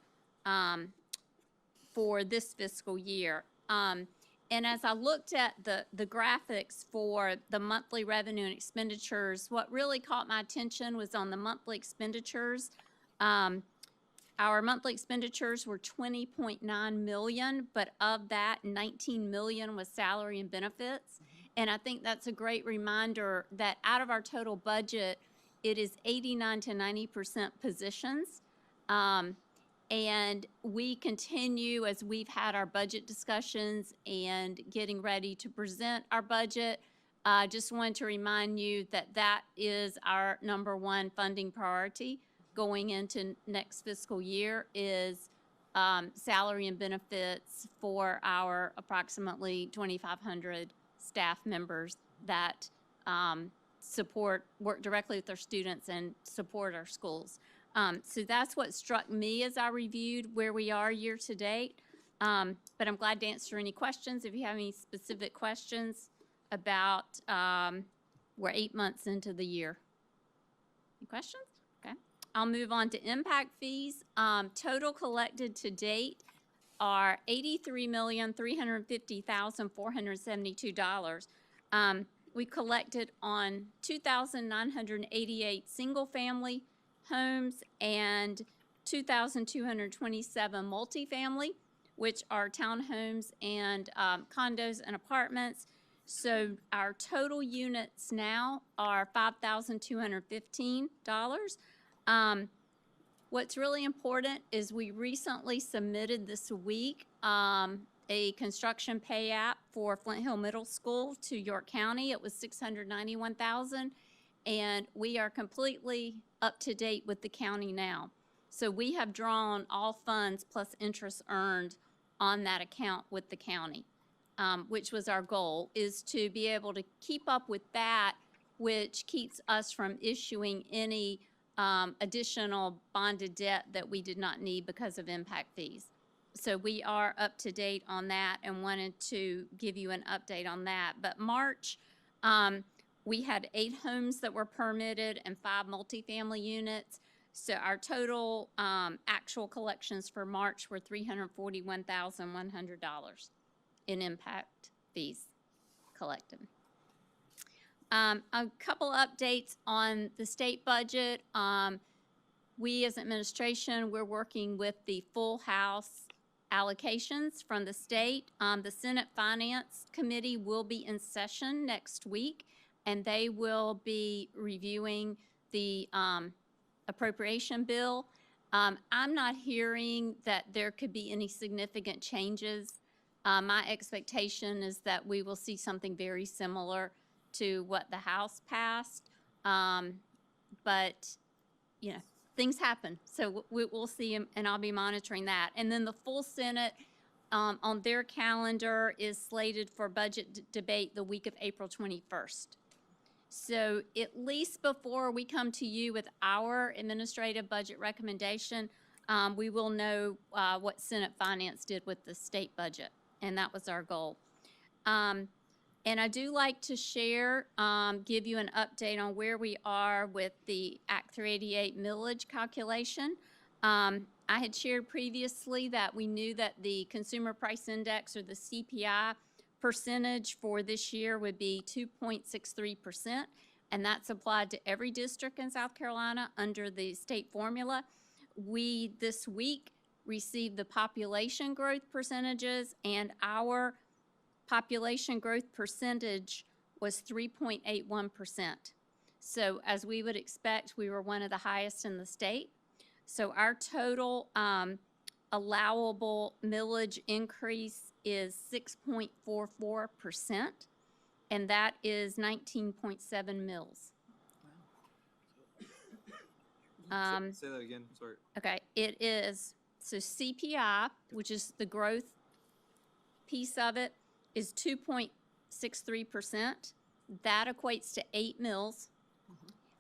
for this fiscal year. And as I looked at the graphics for the monthly revenue and expenditures, what really caught my attention was on the monthly expenditures. Our monthly expenditures were $20.9 million, but of that, $19 million was salary and benefits. And I think that's a great reminder that out of our total budget, it is 89 to 90% positions. And we continue as we've had our budget discussions and getting ready to present our budget. Just wanted to remind you that that is our number one funding priority going into next fiscal year is salary and benefits for our approximately 2,500 staff members that work directly with our students and support our schools. So that's what struck me as I reviewed where we are year to date. But I'm glad to answer any questions if you have any specific questions about we're 8 months into the year. Any questions? Okay. I'll move on to impact fees. Total collected to date are $83,350,472. We collected on 2,988 single-family homes and 2,227 multifamily, which are townhomes and condos and apartments. So our total units now are $5,215. What's really important is we recently submitted this week a construction pay app for Flint Hill Middle School to York County. It was $691,000, and we are completely up to date with the county now. So we have drawn all funds plus interest earned on that account with the county, which was our goal, is to be able to keep up with that, which keeps us from issuing any additional bonded debt that we did not need because of impact fees. So we are up to date on that and wanted to give you an update on that. But March, we had 8 homes that were permitted and 5 multifamily units. So our total actual collections for March were $341,100 in impact fees collected. A couple updates on the state budget. We as administration, we're working with the full house allocations from the state. The Senate Finance Committee will be in session next week, and they will be reviewing the appropriation bill. I'm not hearing that there could be any significant changes. My expectation is that we will see something very similar to what the House passed. But, you know, things happen. So we'll see, and I'll be monitoring that. And then the full Senate on their calendar is slated for budget debate the week of April 21st. So at least before we come to you with our administrative budget recommendation, we will know what Senate Finance did with the state budget, and that was our goal. And I do like to share, give you an update on where we are with the Act 388 millage calculation. I had shared previously that we knew that the Consumer Price Index, or the CPI, percentage for this year would be 2.63%, and that's applied to every district in South Carolina under the state formula. We, this week, received the population growth percentages, and our population growth percentage was 3.81%. So as we would expect, we were one of the highest in the state. So our total allowable millage increase is 6.44%, and that is 19.7 mils. Say that again, sorry. Okay, it is, so CPI, which is the growth piece of it, is 2.63%. That equates to 8 mils.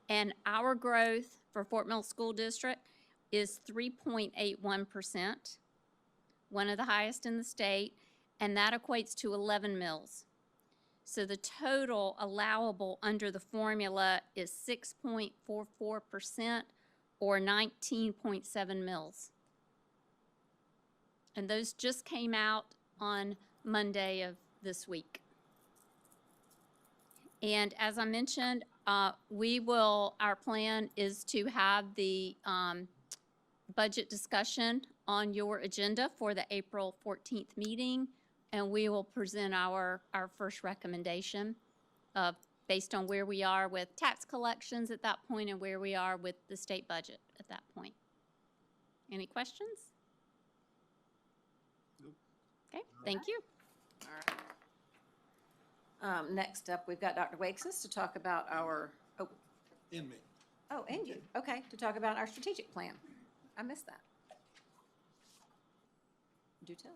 And our growth for Fort Mill School District is 3.81%, one of the highest in the state, and that equates to 11 mils. So the total allowable under the formula is 6.44%, or 19.7 mils. And those just came out on Monday of this week. And as I mentioned, our plan is to have the budget discussion on your agenda for the April 14th meeting, and we will present our first recommendation based on where we are with tax collections at that point and where we are with the state budget at that point. Any questions? Nope. Okay, thank you. All right. Next up, we've got Dr. Wakes to talk about our, In me. oh, and you, okay, to talk about our strategic plan. I missed that. Do tell.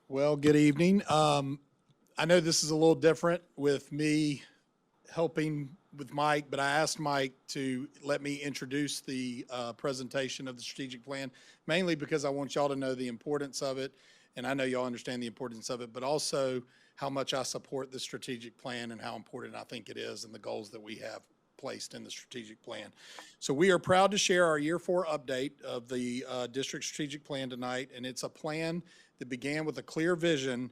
Well, good evening. I know this is a little different with me helping with Mike, but I asked Mike to let me introduce the presentation of the strategic plan, mainly because I want y'all to know the importance of it, and I know y'all understand the importance of it, but also how much I support the strategic plan and how important I think it is and the goals that we have placed in the strategic plan. So we are proud to share our Year 4 update of the district strategic plan tonight, and it's a plan that began with a clear vision,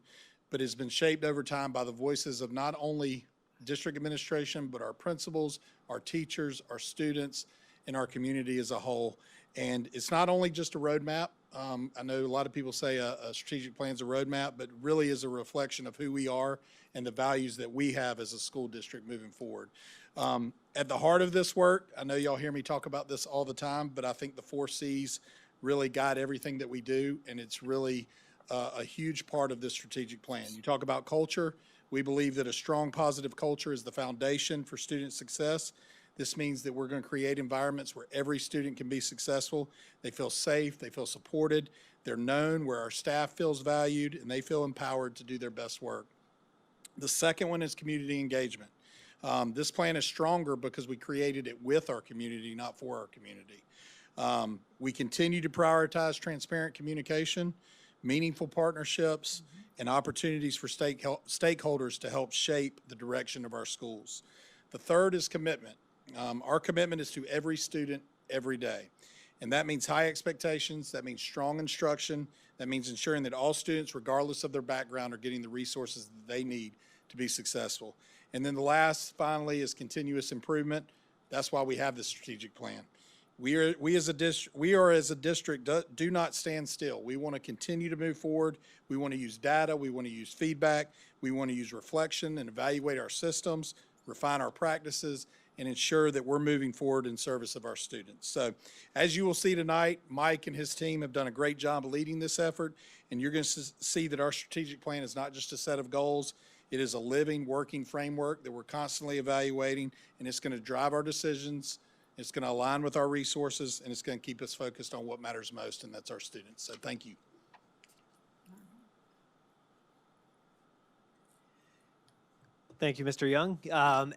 but has been shaped over time by the voices of not only district administration, but our principals, our teachers, our students, and our community as a whole. And it's not only just a roadmap. I know a lot of people say a strategic plan is a roadmap, but really is a reflection of who we are and the values that we have as a school district moving forward. At the heart of this work, I know y'all hear me talk about this all the time, but I think the 4 C's really guide everything that we do, and it's really a huge part of this strategic plan. You talk about culture. We believe that a strong, positive culture is the foundation for student success. This means that we're going to create environments where every student can be successful. They feel safe, they feel supported, they're known, where our staff feels valued, and they feel empowered to do their best work. The second one is community engagement. This plan is stronger because we created it with our community, not for our community. We continue to prioritize transparent communication, meaningful partnerships, and opportunities for stakeholders to help shape the direction of our schools. The third is commitment. Our commitment is to every student, every day. And that means high expectations, that means strong instruction, that means ensuring that all students, regardless of their background, are getting the resources that they need to be successful. And then the last, finally, is continuous improvement. That's why we have this strategic plan. We as a district do not stand still. We want to continue to move forward. We want to use data. We want to use feedback. We want to use reflection and evaluate our systems, refine our practices, and ensure that we're moving forward in service of our students. So as you will see tonight, Mike and his team have done a great job leading this effort, and you're going to see that our strategic plan is not just a set of goals. It is a living, working framework that we're constantly evaluating, and it's going to drive our decisions. It's going to align with our resources, and it's going to keep us focused on what matters most, and that's our students. So thank you. Thank you, Mr. Young.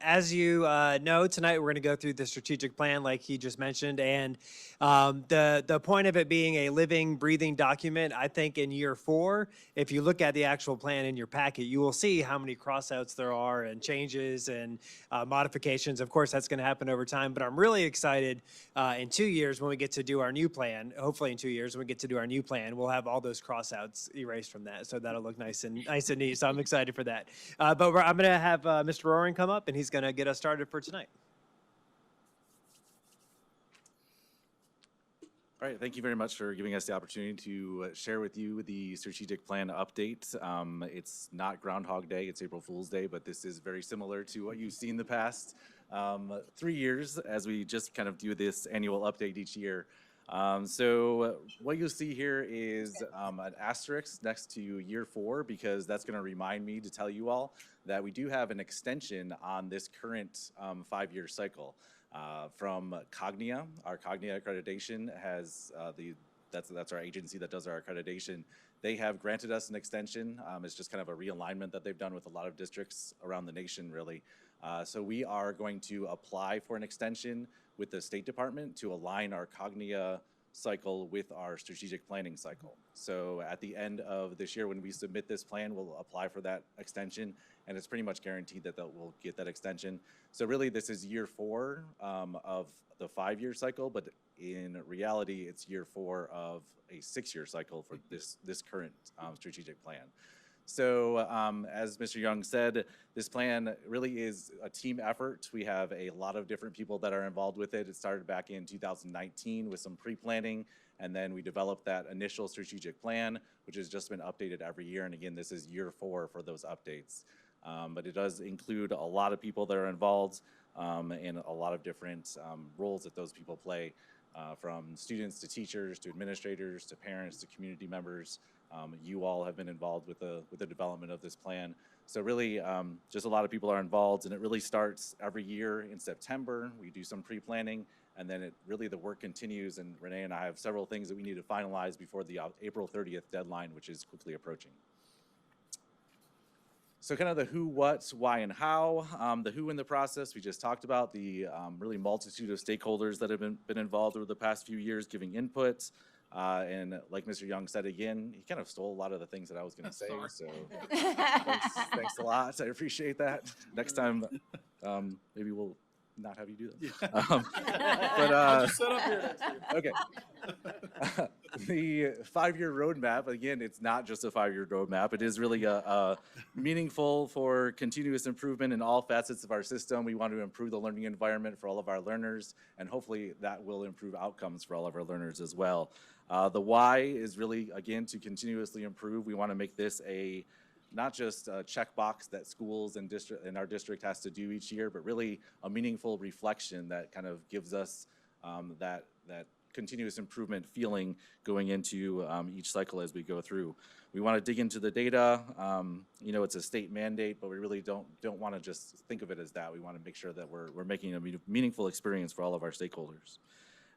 As you know, tonight we're going to go through the strategic plan like he just mentioned. And the point of it being a living, breathing document, I think in year 4, if you look at the actual plan in your packet, you will see how many crossouts there are and changes and modifications. Of course, that's going to happen over time. But I'm really excited in 2 years when we get to do our new plan. Hopefully in 2 years when we get to do our new plan, we'll have all those crossouts erased from that. So that'll look nice and neat. So I'm excited for that. I'm going to have Mr. Roaring come up, and he's going to get us started for tonight. All right, thank you very much for giving us the opportunity to share with you the strategic plan update. It's not Groundhog Day, it's April Fool's Day, but this is very similar to what you've seen the past 3 years as we just kind of do this annual update each year. So what you'll see here is an asterisk next to year 4, because that's going to remind me to tell you all that we do have an extension on this current 5-year cycle from Cognia. Our Cognia accreditation has that's our agency that does our accreditation. They have granted us an extension. It's just kind of a realignment that they've done with a lot of districts around the nation, really. So we are going to apply for an extension with the State Department to align our Cognia cycle with our strategic planning cycle. So at the end of this year, when we submit this plan, we'll apply for that extension, and it's pretty much guaranteed that we'll get that extension. So really, this is year 4 of the 5-year cycle, but in reality, it's year 4 of a 6-year cycle for this current strategic plan. So as Mr. Young said, this plan really is a team effort. We have a lot of different people that are involved with it. It started back in 2019 with some pre-planning, and then we developed that initial strategic plan, which has just been updated every year. And again, this is year 4 for those updates. But it does include a lot of people that are involved and a lot of different roles that those people play, from students to teachers to administrators to parents to community members. You all have been involved with the development of this plan. So really, just a lot of people are involved, and it really starts every year in September. We do some pre-planning, and then the work continues, and Renee and I have several things that we need to finalize before the April 30th deadline, which is quickly approaching. So kind of the who, what, why, and how. The who in the process, we just talked about the really multitude of stakeholders that have been involved over the past few years giving input. And like Mr. Young said again, he kind of stole a lot of the things that I was going to say. So thanks a lot. I appreciate that. Next time, maybe we'll not have you do that. I'll just sit up here next year. Okay. The 5-year roadmap, again, it's not just a 5-year roadmap. It is really a meaningful for continuous improvement in all facets of our system. We want to improve the learning environment for all of our learners, and hopefully that will improve outcomes for all of our learners as well. The why is really, again, to continuously improve. We want to make this not just a checkbox that schools and our district has to do each year, but really a meaningful reflection that kind of gives us that continuous improvement feeling going into each cycle as we go through. We want to dig into the data. It's a state mandate, but we really don't want to just think of it as that. We want to make sure that we're making a meaningful experience for all of our stakeholders.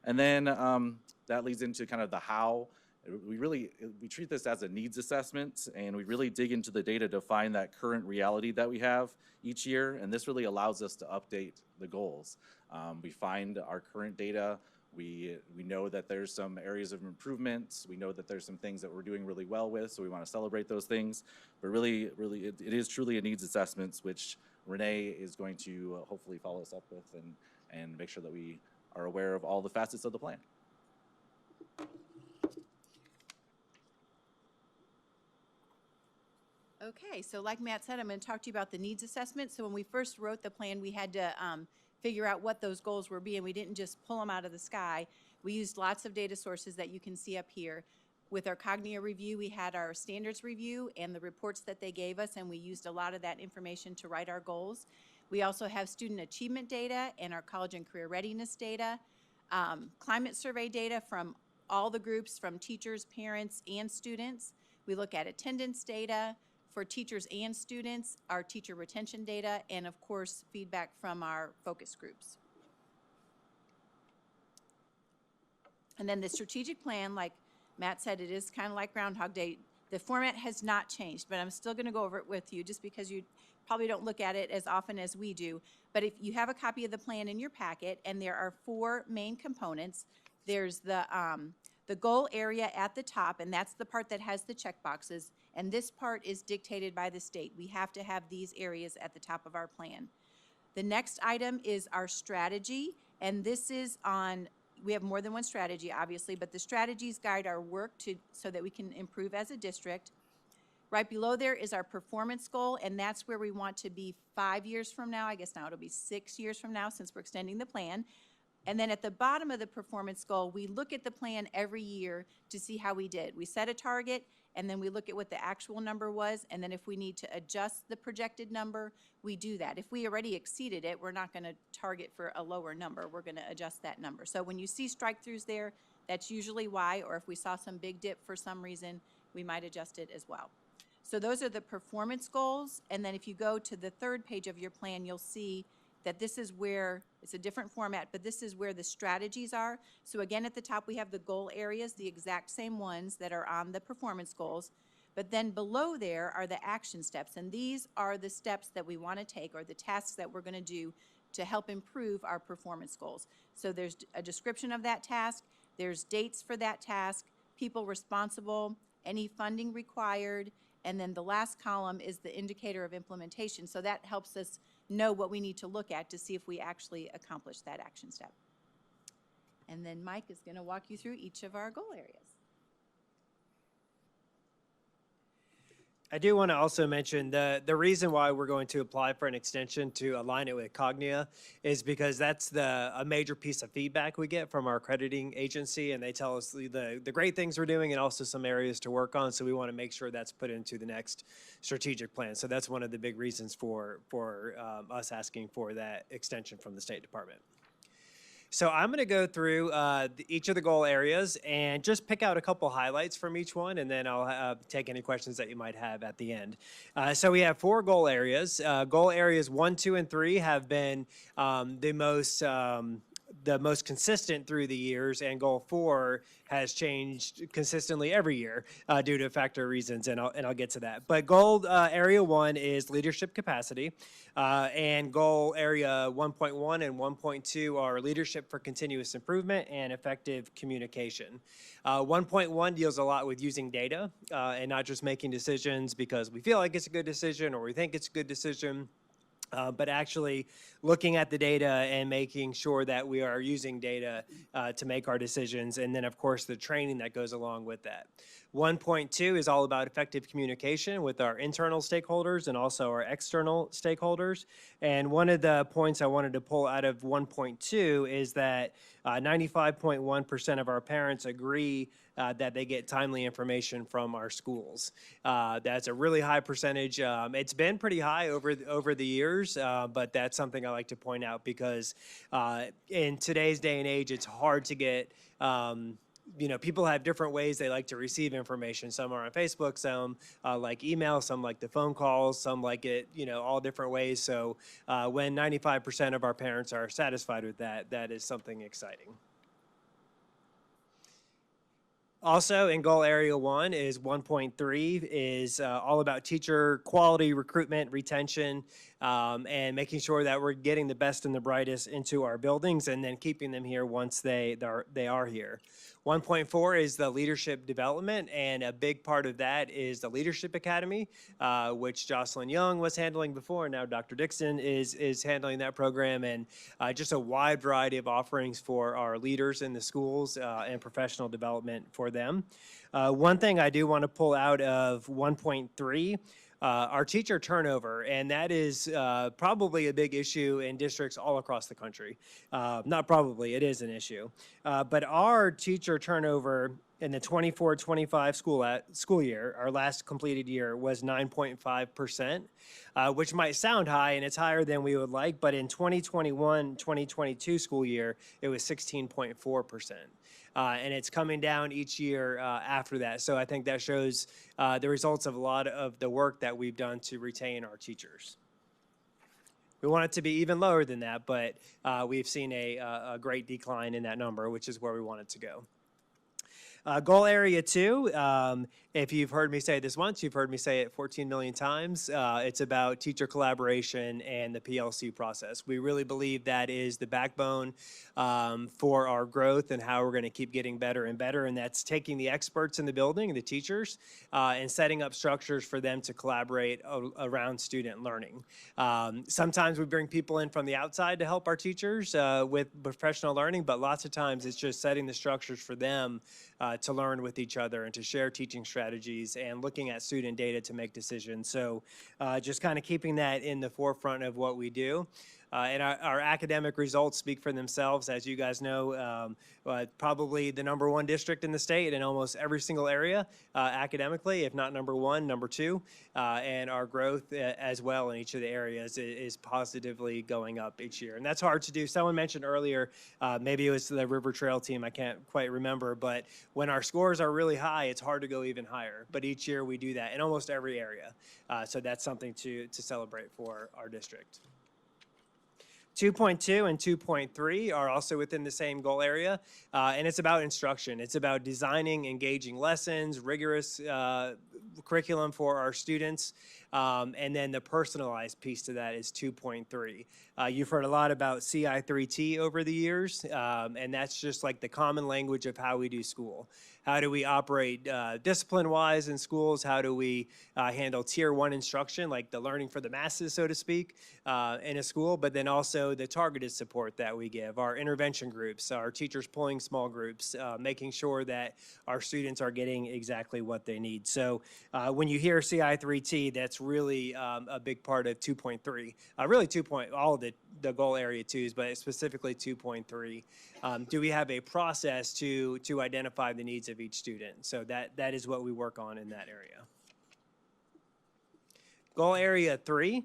And then that leads into kind of the how. We treat this as a needs assessment, and we really dig into the data to find that current reality that we have each year, and this really allows us to update the goals. We find our current data. We know that there's some areas of improvement. We know that there's some things that we're doing really well with, so we want to celebrate those things. But really, it is truly a needs assessment, which Renee is going to hopefully follow us up with and make sure that we are aware of all the facets of the plan. Okay, so like Matt said, I'm going to talk to you about the needs assessment. So when we first wrote the plan, we had to figure out what those goals were being. We didn't just pull them out of the sky. We used lots of data sources that you can see up here. With our Cognia review, we had our standards review and the reports that they gave us, and we used a lot of that information to write our goals. We also have student achievement data and our college and career readiness data, climate survey data from all the groups, from teachers, parents, and students. We look at attendance data for teachers and students, our teacher retention data, and of course, feedback from our focus groups. And then the strategic plan, like Matt said, it is kind of like Groundhog Day. The format has not changed, but I'm still going to go over it with you just because you probably don't look at it as often as we do. But if you have a copy of the plan in your packet, and there are 4 main components, there's the goal area at the top, and that's the part that has the check boxes. And this part is dictated by the state. We have to have these areas at the top of our plan. The next item is our strategy, and this is on, we have more than one strategy, obviously, but the strategies guide our work so that we can improve as a district. Right below there is our performance goal, and that's where we want to be 5 years from now. I guess now it'll be 6 years from now since we're extending the plan. And then at the bottom of the performance goal, we look at the plan every year to see how we did. We set a target, and then we look at what the actual number was, and then if we need to adjust the projected number, we do that. If we already exceeded it, we're not going to target for a lower number. We're going to adjust that number. So when you see strike-throughs there, that's usually why, or if we saw some big dip for some reason, we might adjust it as well. So those are the performance goals, and then if you go to the 3rd page of your plan, you'll see that this is where, it's a different format, but this is where the strategies are. So again, at the top, we have the goal areas, the exact same ones that are on the performance goals. But then below there are the action steps, and these are the steps that we want to take, or the tasks that we're going to do to help improve our performance goals. So there's a description of that task, there's dates for that task, people responsible, any funding required, and then the last column is the indicator of implementation. So that helps us know what we need to look at to see if we actually accomplish that action step. And then Mike is going to walk you through each of our goal areas. I do want to also mention the reason why we're going to apply for an extension to align it with Cognia is because that's a major piece of feedback we get from our accrediting agency, and they tell us the great things we're doing and also some areas to work on. So we want to make sure that's put into the next strategic plan. So that's one of the big reasons for us asking for that extension from the State Department. So I'm going to go through each of the goal areas and just pick out a couple highlights from each one, and then I'll take any questions that you might have at the end. So we have 4 goal areas. Goal areas 1, 2, and 3 have been the most consistent through the years, and goal 4 has changed consistently every year due to factor reasons, and I'll get to that. But goal area 1 is leadership capacity, and goal area 1.1 and 1.2 are leadership for continuous improvement and effective communication. 1.1 deals a lot with using data and not just making decisions because we feel like it's a good decision or we think it's a good decision. But actually looking at the data and making sure that we are using data to make our decisions, and then of course the training that goes along with that. 1.2 is all about effective communication with our internal stakeholders and also our external stakeholders. And one of the points I wanted to pull out of 1.2 is that 95.1% of our parents agree that they get timely information from our schools. That's a really high percentage. It's been pretty high over the years, but that's something I like to point out because in today's day and age, it's hard to get people have different ways they like to receive information. Some are on Facebook, some like email, some like the phone calls, some like it, all different ways. So when 95% of our parents are satisfied with that, that is something exciting. Also in goal area 1 is 1.3 is all about teacher quality, recruitment, retention, and making sure that we're getting the best and the brightest into our buildings and then keeping them here once they are here. 1.4 is the leadership development, and a big part of that is the Leadership Academy, which Jocelyn Young was handling before, and now Dr. Dixon is handling that program, and just a wide variety of offerings for our leaders in the schools and professional development for them. One thing I do want to pull out of 1.3, our teacher turnover, and that is probably a big issue in districts all across the country. Not probably, it is an issue. But our teacher turnover in the 24-25 school year, our last completed year, was 9.5%, which might sound high, and it's higher than we would like, but in 2021-2022 school year, it was 16.4%. and it's coming down each year after that. So I think that shows the results of a lot of the work that we've done to retain our teachers. We want it to be even lower than that, but we've seen a great decline in that number, which is where we want it to go. Goal area 2, if you've heard me say this once, you've heard me say it 14 million times. It's about teacher collaboration and the PLC process. We really believe that is the backbone for our growth and how we're going to keep getting better and better. And that's taking the experts in the building, the teachers, and setting up structures for them to collaborate around student learning. Sometimes we bring people in from the outside to help our teachers with professional learning, but lots of times it's just setting the structures for them to learn with each other and to share teaching strategies and looking at student data to make decisions. So just kind of keeping that in the forefront of what we do. And our academic results speak for themselves. As you guys know, probably the #1 district in the state in almost every single area academically, if not #1, #2. And our growth as well in each of the areas is positively going up each year. And that's hard to do. Someone mentioned earlier, maybe it was the Rivertrail team, I can't quite remember, but when our scores are really high, it's hard to go even higher. But each year we do that in almost every area. So that's something to celebrate for our district. 2.2 and 2.3 are also within the same goal area, and it's about instruction. It's about designing engaging lessons, rigorous curriculum for our students, and then the personalized piece to that is 2.3. You've heard a lot about CI3T over the years, and that's just like the common language of how we do school. How do we operate discipline-wise in schools? How do we handle Tier 1 instruction, like the learning for the masses, so to speak, in a school, but then also the targeted support that we give, our intervention groups, our teachers pulling small groups, making sure that our students are getting exactly what they need. So when you hear CI3T, that's really a big part of 2.3. Really all of the goal area 2s, but specifically 2.3. Do we have a process to identify the needs of each student? So that is what we work on in that area. Goal area 3,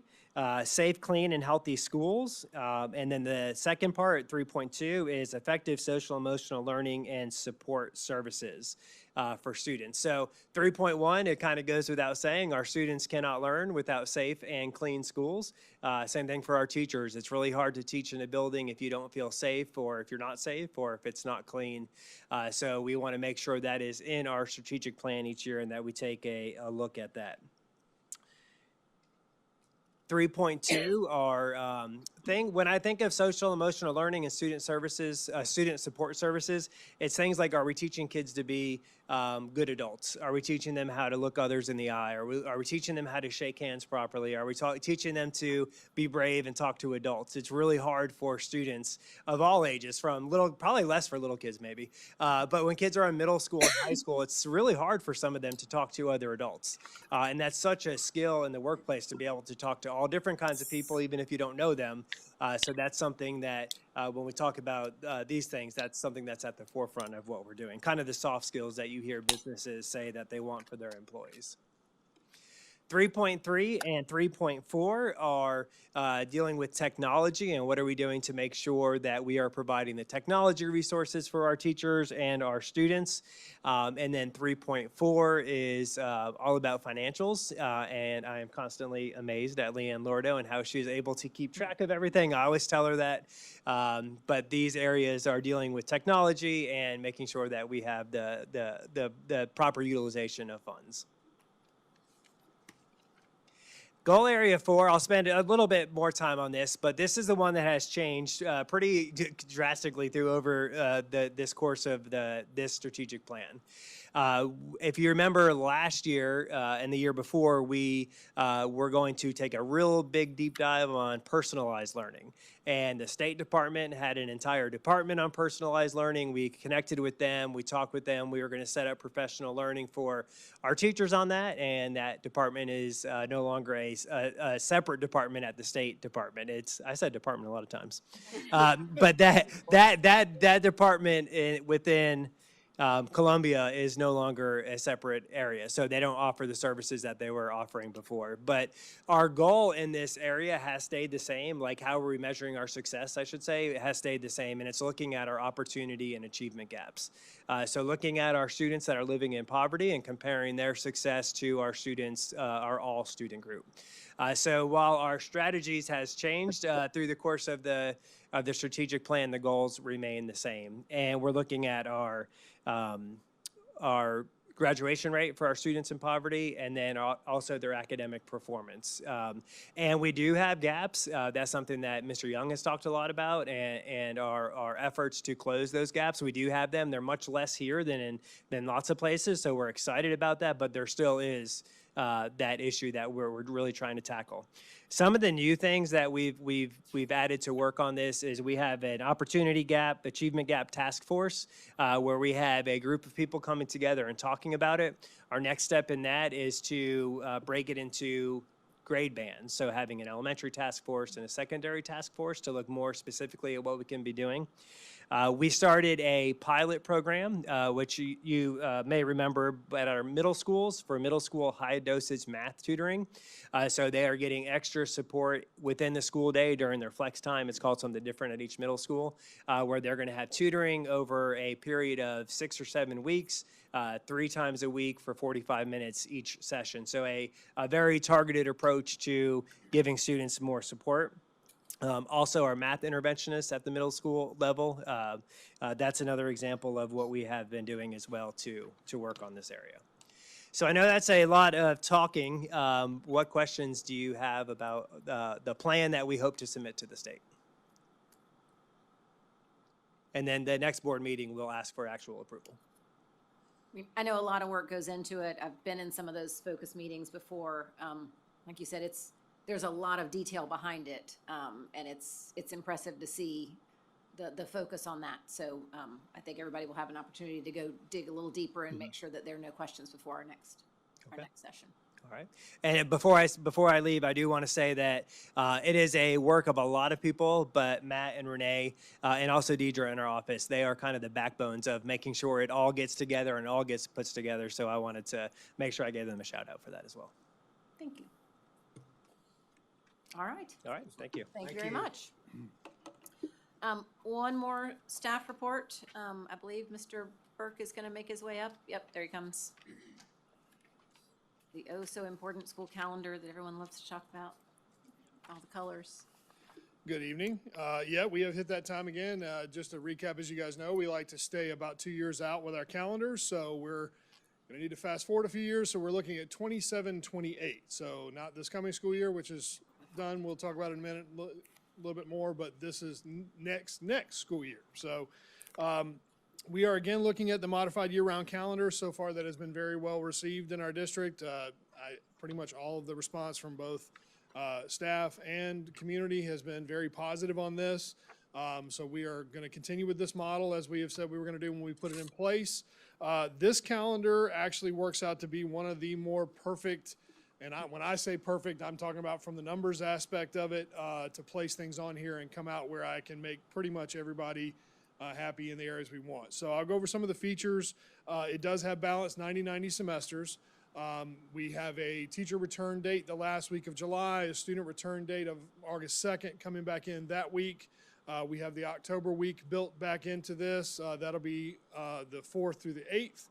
safe, clean, and healthy schools. And then the second part, 3.2, is effective social emotional learning and support services for students. So 3.1, it kind of goes without saying, our students cannot learn without safe and clean schools. Same thing for our teachers. It's really hard to teach in a building if you don't feel safe, or if you're not safe, or if it's not clean. So we want to make sure that is in our strategic plan each year and that we take a look at that. 3.2 are when I think of social emotional learning and student services, student support services, it's things like, are we teaching kids to be good adults? Are we teaching them how to look others in the eye? Are we teaching them how to shake hands properly? Are we teaching them to be brave and talk to adults? It's really hard for students of all ages, from probably less for little kids maybe, but when kids are in middle school and high school, it's really hard for some of them to talk to other adults. And that's such a skill in the workplace, to be able to talk to all different kinds of people, even if you don't know them. So that's something that when we talk about these things, that's something that's at the forefront of what we're doing. Kind of the soft skills that you hear businesses say that they want for their employees. 3.3 and 3.4 are dealing with technology and what are we doing to make sure that we are providing the technology resources for our teachers and our students. And then 3.4 is all about financials. And I am constantly amazed at Leanne Lordo and how she's able to keep track of everything. I always tell her that. But these areas are dealing with technology and making sure that we have the proper utilization of funds. Goal area 4, I'll spend a little bit more time on this, but this is the one that has changed pretty drastically through over this course of this strategic plan. If you remember last year and the year before, we were going to take a real big deep dive on personalized learning. And the State Department had an entire department on personalized learning. We connected with them, we talked with them. We were going to set up professional learning for our teachers on that, and that department is no longer a separate department at the State Department. I said department a lot of times, but that department within Columbia is no longer a separate area, so they don't offer the services that they were offering before. But our goal in this area has stayed the same, like how are we measuring our success, I should say, it has stayed the same, and it's looking at our opportunity and achievement gaps. So looking at our students that are living in poverty and comparing their success to our students, our all student group. So while our strategies has changed through the course of the strategic plan, the goals remain the same, and we're looking at our graduation rate for our students in poverty, and then also their academic performance. And we do have gaps. That's something that Mr. Young has talked a lot about, and our efforts to close those gaps. We do have them. They're much less here than lots of places, so we're excited about that, but there still is that issue that we're really trying to tackle. Some of the new things that we've added to work on this is we have an opportunity gap, achievement gap task force, where we have a group of people coming together and talking about it. Our next step in that is to break it into grade bands. So having an elementary task force and a secondary task force to look more specifically at what we can be doing. We started a pilot program, which you may remember at our middle schools for middle school high dosage math tutoring. So they are getting extra support within the school day during their flex time. It's called something different at each middle school, where they're going to have tutoring over a period of 6 or 7 weeks, 3 times a week for 45 minutes each session. So a very targeted approach to giving students more support. Also, our math interventionists at the middle school level, that's another example of what we have been doing as well to work on this area. So I know that's a lot of talking. What questions do you have about the plan that we hope to submit to the state? And then the next board meeting, we'll ask for actual approval. I know a lot of work goes into it. I've been in some of those focus meetings before. Like you said, there's a lot of detail behind it, and it's impressive to see the focus on that. So I think everybody will have an opportunity to go dig a little deeper and make sure that there are no questions before our next session. All right. And before I leave, I do want to say that it is a work of a lot of people, but Matt and Renee and also Deidre in our office, they are kind of the backbones of making sure it all gets together and all gets put together. So I wanted to make sure I gave them a shout out for that as well. Thank you. All right. All right. Thank you. Thank you very much. One more staff report. I believe Mr. Burke is going to make his way up. Yep, there he comes. The oh so important school calendar that everyone loves to talk about. All the colors. Good evening. Yeah, we have hit that time again. Just to recap, as you guys know, we like to stay about 2 years out with our calendars. So we're going to need to fast forward a few years. So we're looking at 27-28. So not this coming school year, which is done. We'll talk about it in a minute, a little bit more, but this is next school year. So we are again looking at the modified year-round calendar. So far that has been very well received in our district. Pretty much all of the response from both staff and community has been very positive on this. So we are going to continue with this model as we have said we were going to do when we put it in place. This calendar actually works out to be one of the more perfect. And when I say perfect, I'm talking about from the numbers aspect of it to place things on here and come out where I can make pretty much everybody happy in the areas we want. So I'll go over some of the features. It does have balanced 90-90 semesters. We have a teacher return date the last week of July, a student return date of August 2nd coming back in that week. We have the October week built back into this. That'll be the 4th through the 8th.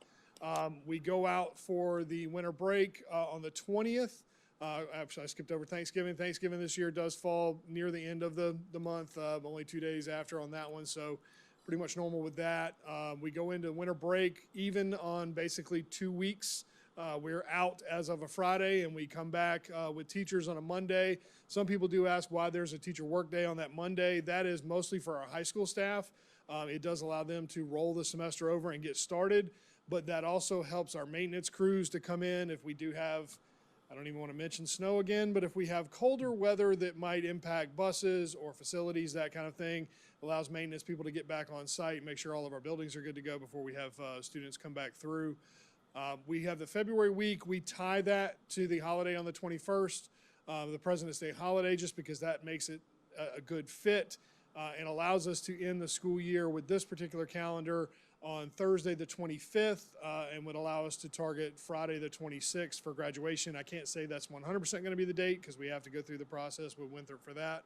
We go out for the winter break on the 20th. Actually, I skipped over Thanksgiving. Thanksgiving this year does fall near the end of the month, only 2 days after on that one, so pretty much normal with that. We go into winter break even on basically 2 weeks. We're out as of a Friday, and we come back with teachers on a Monday. Some people do ask why there's a teacher work day on that Monday. That is mostly for our high school staff. It does allow them to roll the semester over and get started. But that also helps our maintenance crews to come in if we do have, I don't even want to mention snow again, but if we have colder weather that might impact buses or facilities, that kind of thing, allows maintenance people to get back on site, make sure all of our buildings are good to go before we have students come back through. We have the February week. We tie that to the holiday on the 21st, the President's Day holiday, just because that makes it a good fit and allows us to end the school year with this particular calendar on Thursday, the 25th, and would allow us to target Friday, the 26th for graduation. I can't say that's 100% going to be the date because we have to go through the process with Winthrop for that.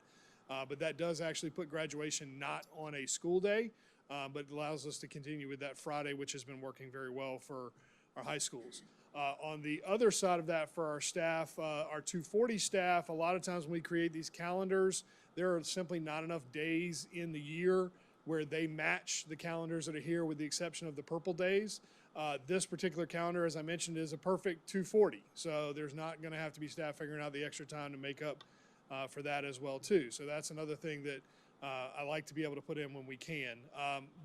But that does actually put graduation not on a school day, but allows us to continue with that Friday, which has been working very well for our high schools. On the other side of that, for our staff, our 240 staff, a lot of times when we create these calendars, there are simply not enough days in the year where they match the calendars that are here, with the exception of the purple days. This particular calendar, as I mentioned, is a perfect 240. So there's not going to have to be staff figuring out the extra time to make up for that as well too. So that's another thing that I like to be able to put in when we can.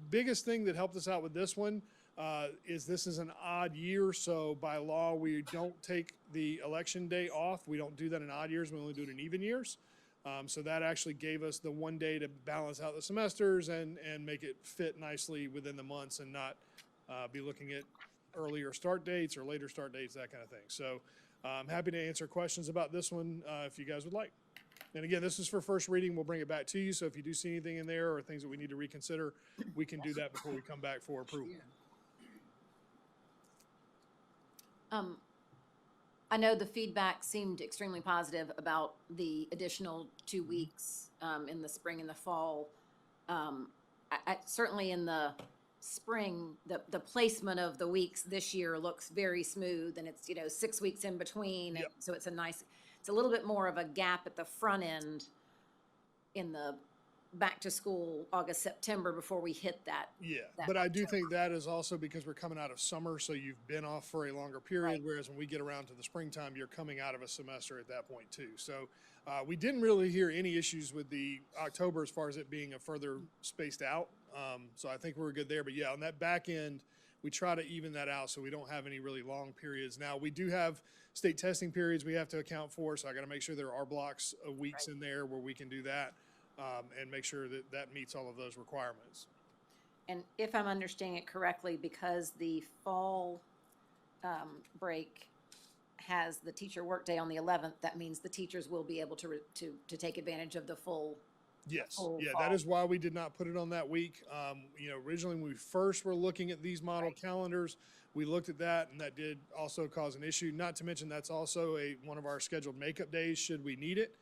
Biggest thing that helped us out with this one is this is an odd year. So by law, we don't take the election day off. We don't do that in odd years. We only do it in even years. So that actually gave us the one day to balance out the semesters and make it fit nicely within the months and not be looking at earlier start dates or later start dates, that kind of thing. So I'm happy to answer questions about this one if you guys would like. And again, this is for first reading. We'll bring it back to you. So if you do see anything in there or things that we need to reconsider, we can do that before we come back for approval. I know the feedback seemed extremely positive about the additional 2 weeks in the spring and the fall. Certainly in the spring, the placement of the weeks this year looks very smooth, and it's 6 weeks in between. Yep. And so it's a little bit more of a gap at the front end in the back to school August, September before we hit that. Yeah, that but I do October. think that is also because we're coming out of summer, so you've been off for a longer period, Right. whereas when we get around to the springtime, you're coming out of a semester at that point too. So we didn't really hear any issues with the October as far as it being a further spaced out. So I think we're good there. But yeah, on that back end, we try to even that out so we don't have any really long periods. Now, we do have state testing periods we have to account for, so I got to make sure there are blocks of weeks in there where we can do that. And make sure that that meets all of those requirements. And if I'm understanding it correctly, because the fall break has the teacher workday on the 11th, that means the teachers will be able to take advantage of the full. Yes, full yeah, fall. that is why we did not put it on that week. Originally when we first were looking at these model calendars, we looked at that, and that did also cause an issue. Not to mention that's also one of our scheduled makeup days should we need it.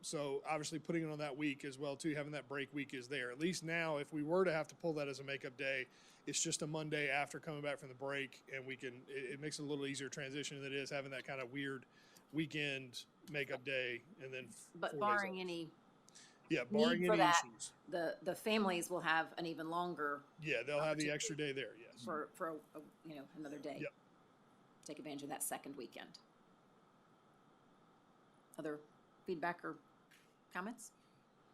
So obviously putting it on that week as well too, having that break week is there. At least now, if we were to have to pull that as a makeup day, it's just a Monday after coming back from the break, and it makes it a little easier transition than it is having that kind of weird weekend makeup day and then. But barring any barring need for any that, issues. the families will have an even longer. Yeah, they'll have the extra day there. Yes. For another day. Yep. Take advantage of that second weekend. Other feedback or comments?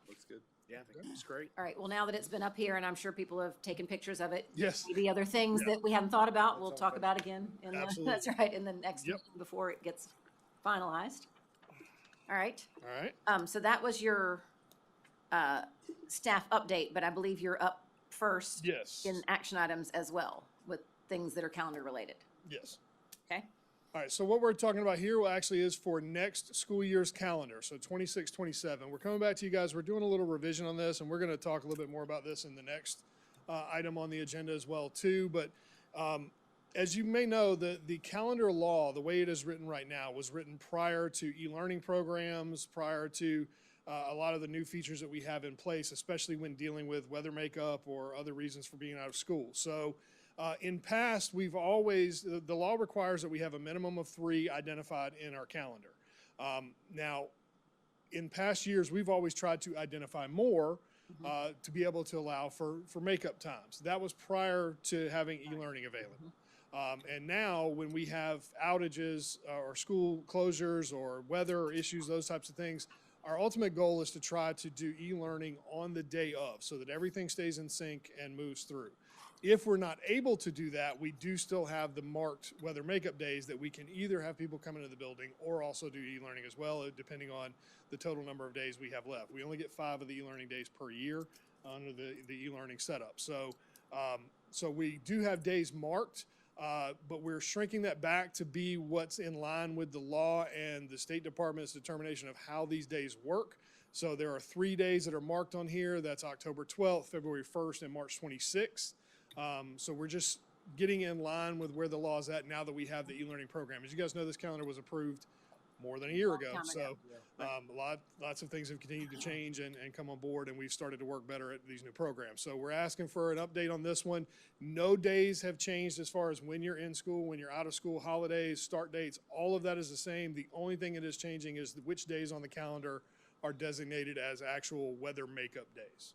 Looks good. Yeah, I think it's great. All right, well, now that it's been up here, and I'm sure people have taken pictures of it. Yes. Maybe other things Yeah. that we hadn't thought about, we'll That's talk okay. about again. Absolutely. That's right, in the next Yep. meeting before it gets finalized. All right. All right. So that was your staff update, but I believe you're up first. Yes. In action items as well, with things that are calendar related. Yes. Okay? All right, so what we're talking about here actually is for next school year's calendar, so 26, 27. We're coming back to you guys. We're doing a little revision on this, and we're going to talk a little bit more about this in the next item on the agenda as well, too. But as you may know, the calendar law, the way it is written right now, was written prior to e-learning programs, prior to a lot of the new features that we have in place, especially when dealing with weather makeup or other reasons for being out of school. So in past, we've always, the law requires that we have a minimum of 3 identified in our calendar. Now, in past years, we've always tried to identify more to be able to allow for makeup times. That was prior to having e-learning available. And now when we have outages or school closures or weather issues, those types of things, our ultimate goal is to try to do e-learning on the day of so that everything stays in sync and moves through. If we're not able to do that, we do still have the marked weather makeup days that we can either have people come into the building or also do e-learning as well, depending on the total number of days we have left. We only get 5 of the e-learning days per year under the e-learning setup. So, so we do have days marked, but we're shrinking that back to be what's in line with the law and the State Department's determination of how these days work. So there are 3 days that are marked on here. That's October 12th, February 1st, and March 26th. So we're just getting in line with where the law's at now that we have the e-learning program. As you guys know, this calendar was approved more than a year ago. time So lots of things have continued to change and come on board, and we've started to work better at these new programs. So we're asking for an update on this one. No days have changed as far as when you're in school, when you're out of school, holidays, start dates, all of that is the same. The only thing that is changing is which days on the calendar are designated as actual weather makeup days.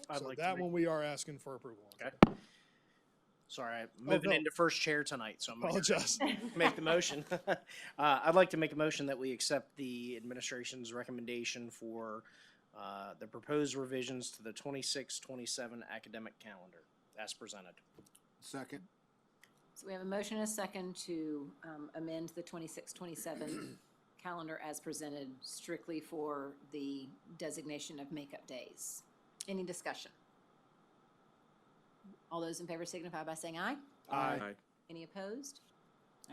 I'd So like to that make- one we are asking for approval on. Okay. Sorry, I'm moving no. into first chair tonight, so I'm gonna Apologize. make the motion. I'd like to make a motion that we accept the administration's recommendation for the proposed revisions to the 26-27 academic calendar as presented. Second. So we have a motion and a second to amend the 26-27 calendar as presented strictly for the designation of makeup days. Any discussion? All those in favor signify by saying aye. Aye. Any opposed?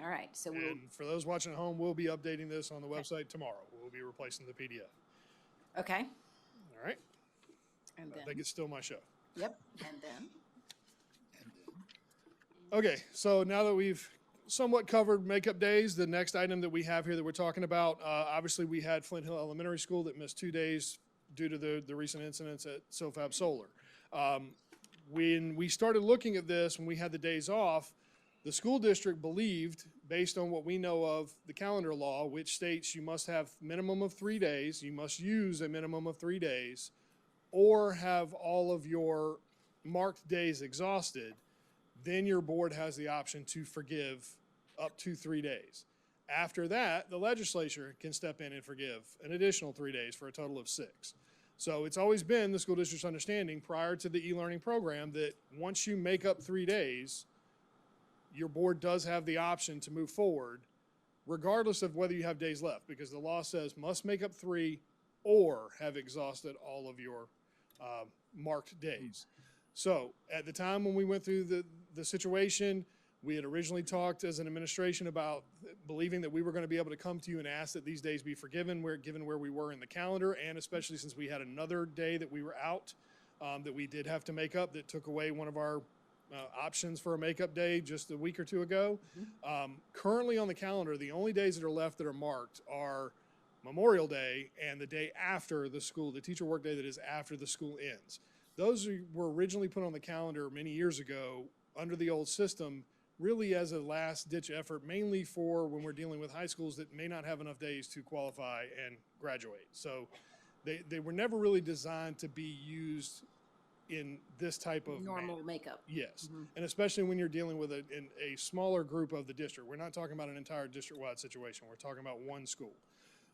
All right, so we'll, And for those watching at home, we'll be updating this on the website tomorrow. We'll be replacing the PDF. okay. All right? And I then, think it's still my show. yep, and then, Okay, so now that we've somewhat covered makeup days, the next item that we have here that we're talking about, obviously we had Flint Hill Elementary School that missed 2 days due to the recent incidents at SoFab Solar. When we started looking at this, when we had the days off, the school district believed, based on what we know of the calendar law, which states you must have minimum of 3 days, you must use a minimum of 3 days, or have all of your marked days exhausted, then your board has the option to forgive up to 3 days. After that, the legislature can step in and forgive an additional 3 days for a total of 6. So it's always been the school district's understanding prior to the e-learning program that once you make up 3 days, your board does have the option to move forward regardless of whether you have days left, because the law says must make up 3 or have exhausted all of your marked days. So at the time when we went through the situation, we had originally talked as an administration about believing that we were going to be able to come to you and ask that these days be forgiven, given where we were in the calendar, and especially since we had another day that we were out that we did have to make up that took away one of our options for a makeup day just a week or two ago. Currently on the calendar, the only days that are left that are marked are Memorial Day and the day after the school, the teacher work day that is after the school ends. Those were originally put on the calendar many years ago under the old system, really as a last-ditch effort, mainly for when we're dealing with high schools that may not have enough days to qualify and graduate. So they were never really designed to be used in this type of normal manner. makeup. Yes, and especially when you're dealing with a smaller group of the district. We're not talking about an entire district-wide situation. We're talking about one school.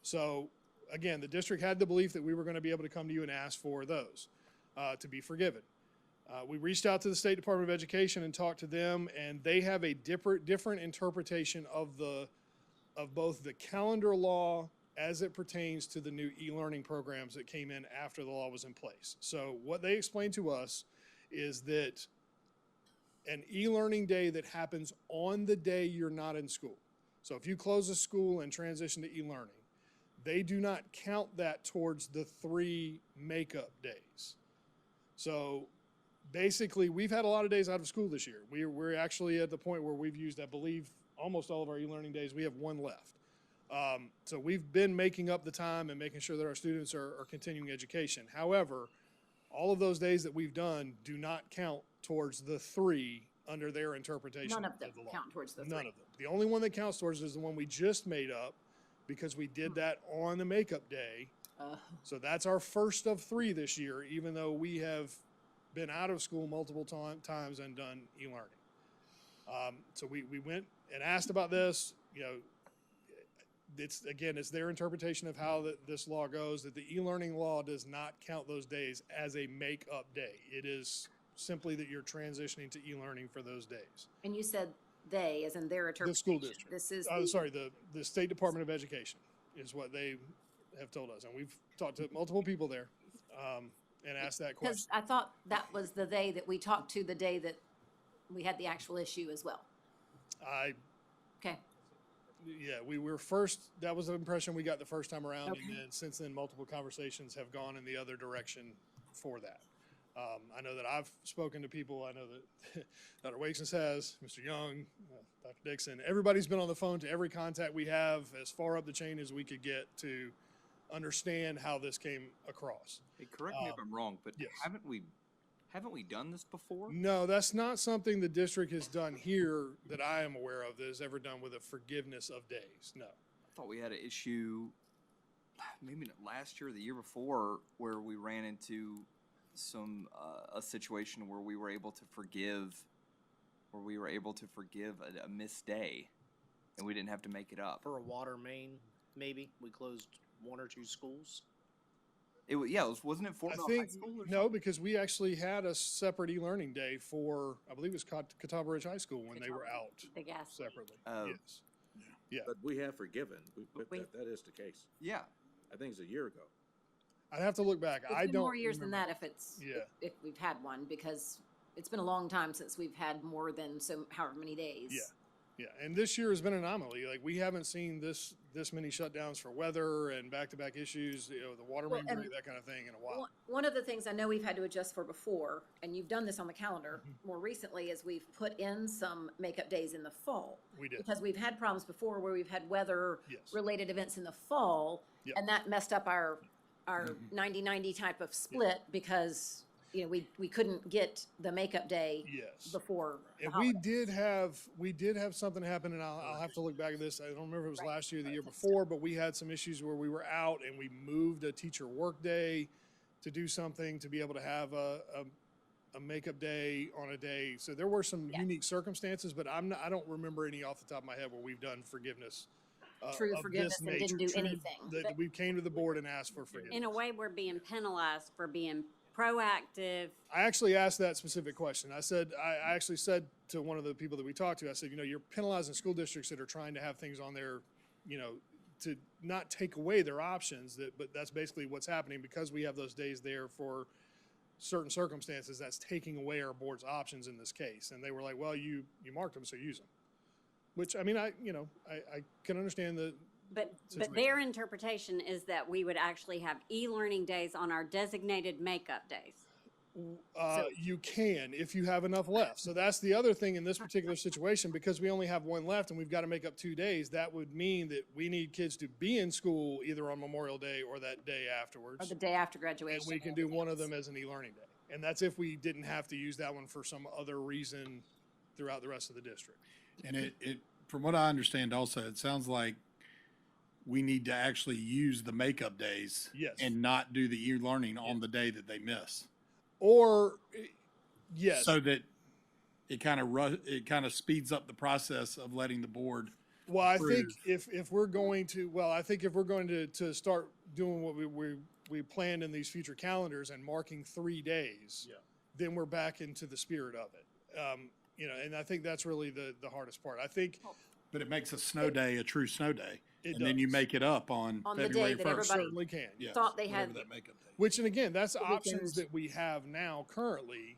So again, the district had the belief that we were going to be able to come to you and ask for those to be forgiven. We reached out to the State Department of Education and talked to them, and they have a different interpretation of both the calendar law as it pertains to the new e-learning programs that came in after the law was in place. So what they explained to us is that an e-learning day that happens on the day you're not in school. So if you close a school and transition to e-learning, they do not count that towards the 3 makeup days. So basically, we've had a lot of days out of school this year. We're actually at the point where we've used, I believe, almost all of our e-learning days. We have 1 left. So we've been making up the time and making sure that our students are continuing education. However, all of those days that we've done do not count towards the 3 under their interpretation None of them the law. count towards the 3. None of them. The only one that counts towards is the one we just made up because we did that on the makeup day. So that's our first of 3 this year, even though we have been out of school multiple times and done e-learning. So we went and asked about this. You know, it's their interpretation of how this law goes, that the e-learning law does not count those days as a make-up day. It is simply that you're transitioning to e-learning for those days. And you said they, as in their interpretation. The school district. This is the State Department of Education is what they have told us. And we've talked to multiple people there and asked that question. Because I thought that was the they that we talked to the day that we had the actual issue as well. Okay. Yeah, we were first, that was the impression we got the first time around. Okay. And then since then, multiple conversations have gone in the other direction for that. I know that I've spoken to people. I know that Dr. Wakesons has, Mr. Young, Dr. Dixon. Everybody's been on the phone to every contact we have as far up the chain as we could get to understand how this came across. Hey, correct me if I'm wrong, but yes. haven't we done this before? No, that's not something the district has done here that I am aware of that has ever done with a forgiveness of days. No. I thought we had an issue maybe not last year or the year before where we ran into a situation where we were able to forgive a missed day and we didn't have to make it up. For a water main, maybe we closed 1 or 2 schools. Wasn't it Fort I Mill think, High School or no, something? because we actually had a separate e-learning day for, I believe it was Catawba Ridge High School when they were out The gas. separately. Oh. Yes. Yeah. But we have forgiven. That is the case. Yeah. I think it's a year ago. I'd have to look back. It's I been don't more years than remember. that if it's, Yeah. if we've had one, because it's been a long time since we've had more than however many days. Yeah. Yeah, and this year has been an anomaly. Like, we haven't seen this many shutdowns for weather and back-to-back issues, the water main break, that kind of thing in a while. One of the things I know we've had to adjust for before, and you've done this on the calendar more recently, is we've put in some makeup days in the fall. We did. Because we've had problems before where we've had weather-related events in the fall, Yep. and that messed up our 90-90 type of split because, you know, we couldn't get the makeup day Yes. before the And holiday. we did have something happen, and I'll have to look back at this. I don't remember if it was last year or the year before, but we had some issues where we were out and we moved a teacher work day to do something to be able to have a makeup day on a day. So there were some unique circumstances, but I don't remember any off the top of my head where we've done forgiveness. True of forgiveness this and didn't nature. do anything. That we came to the board and asked for forgiveness. In a way, we're being penalized for being proactive. I actually asked that specific question. I actually said to one of the people that we talked to, I said, you're penalizing school districts that are trying to have things on there, to not take away their options, but that's basically what's happening because we have those days there for certain circumstances. That's taking away our board's options in this case. And they were like, well, you marked them, so use them. Which, I mean, I can understand the But situation. their interpretation is that we would actually have e-learning days on our designated makeup days. You can if you have enough left. So that's the other thing in this particular situation, because we only have one left and we've got to make up 2 days. That would mean that we need kids to be in school either on Memorial Day or that day afterwards. Or the day after graduation. And we can do one of them as an e-learning day. And that's if we didn't have to use that one for some other reason throughout the rest of the district. And it, from what I understand also, it sounds like we need to actually use the makeup days. Yes. And not do the e-learning on the day that they miss. Or, yes. So that it kind of speeds up the process of letting the board. Well, I think approve. if we're going to start doing what we planned in these future calendars and marking 3 days, then we're back into the spirit of it. And I think that's really the hardest part. I think. But it makes a snow day a true snow day. It And then you does. make it up on On the February day that 1st. Certainly can. Yeah. thought they had. Whatever that makeup day. Which, and again, that's The options weekends. that we have now currently.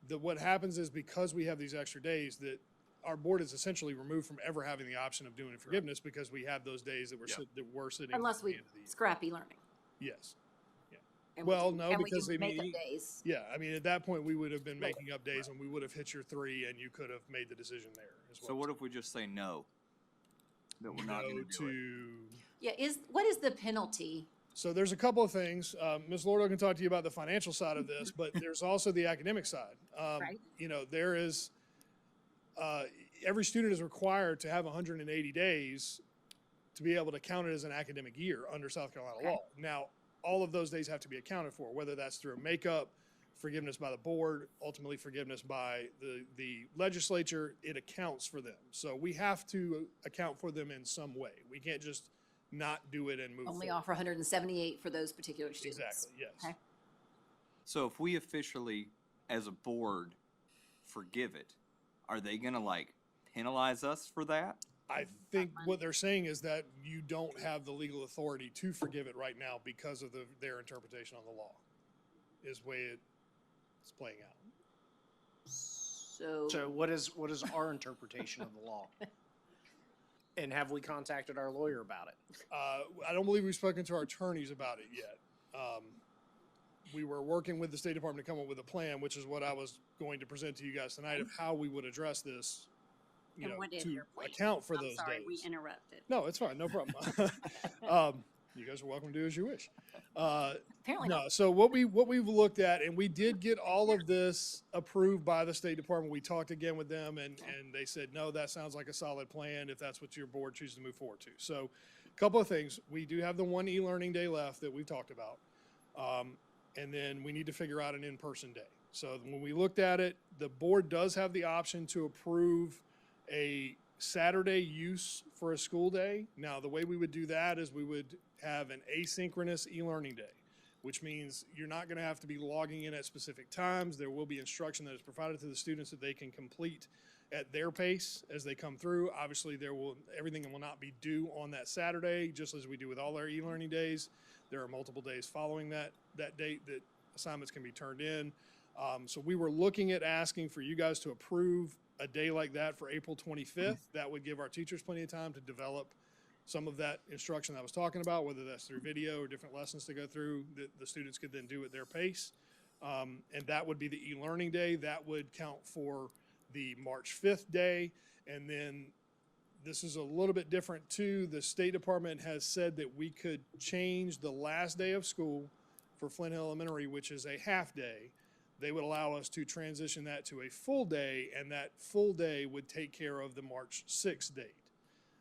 That what happens is because we have these extra days that our board is essentially removed from ever having the option of doing forgiveness because we have those days that we're sitting. Unless at the we end of the year. scrap e-learning. Yes. And we Well, do- no, and we because do I mean, makeup days. yeah, I mean, at that point, we would have been making up days and we would have hit your 3 and you could have made the decision there as well. So what if we just say no? That we're not going to do it. Yeah, what is the penalty? So there's a couple of things. Ms. Lordo can talk to you about the financial side of this, but there's also the academic side. Right. There is, every student is required to have 180 days to be able to count it as an academic year under South Carolina law. Now, all of those days have to be accounted for, whether that's through a makeup, forgiveness by the board, ultimately forgiveness by the legislature. It accounts for them. So we have to account for them in some way. We can't just not do it and move Only forward. offer 178 for those particular students. Exactly, yes. Okay. So if we officially, as a board, forgive it, are they going to penalize us for that? I think what they're saying is that you don't have the legal authority to forgive it right now because of their interpretation on the law, is the way it's playing out. So what is our interpretation of the law? And have we contacted our lawyer about it? I don't believe we've spoken to our attorneys about it yet. we were working with the State Department to come up with a plan, which is what I was going to present to you guys tonight of how we would address this, you And know, what is to your plan? account for I'm those sorry, days. we interrupted. No, it's fine, no problem. You guys are welcome to do as you wish. Apparently No, not. so what we've looked at, and we did get all of this approved by the State Department. We talked again with them, and they said, no, that sounds like a solid plan if that's what your board chooses to move forward to. So, a couple of things. We do have the one e-learning day left that we've talked about. And then we need to figure out an in-person day. So when we looked at it, the board does have the option to approve a Saturday use for a school day. Now, the way we would do that is we would have an asynchronous e-learning day, which means you're not going to have to be logging in at specific times. There will be instruction that is provided to the students that they can complete at their pace as they come through. Obviously, everything will not be due on that Saturday, just as we do with all our e-learning days. There are multiple days following that date that assignments can be turned in. So we were looking at asking for you guys to approve a day like that for April 25th. That would give our teachers plenty of time to develop some of that instruction that I was talking about, whether that's through video or different lessons to go through that the students could then do at their pace. And that would be the e-learning day. That would count for the March 5th day. And then this is a little bit different too. The State Department has said that we could change the last day of school for Flint Hill Elementary, which is a half day. They would allow us to transition that to a full day, and that full day would take care of the March 6th date.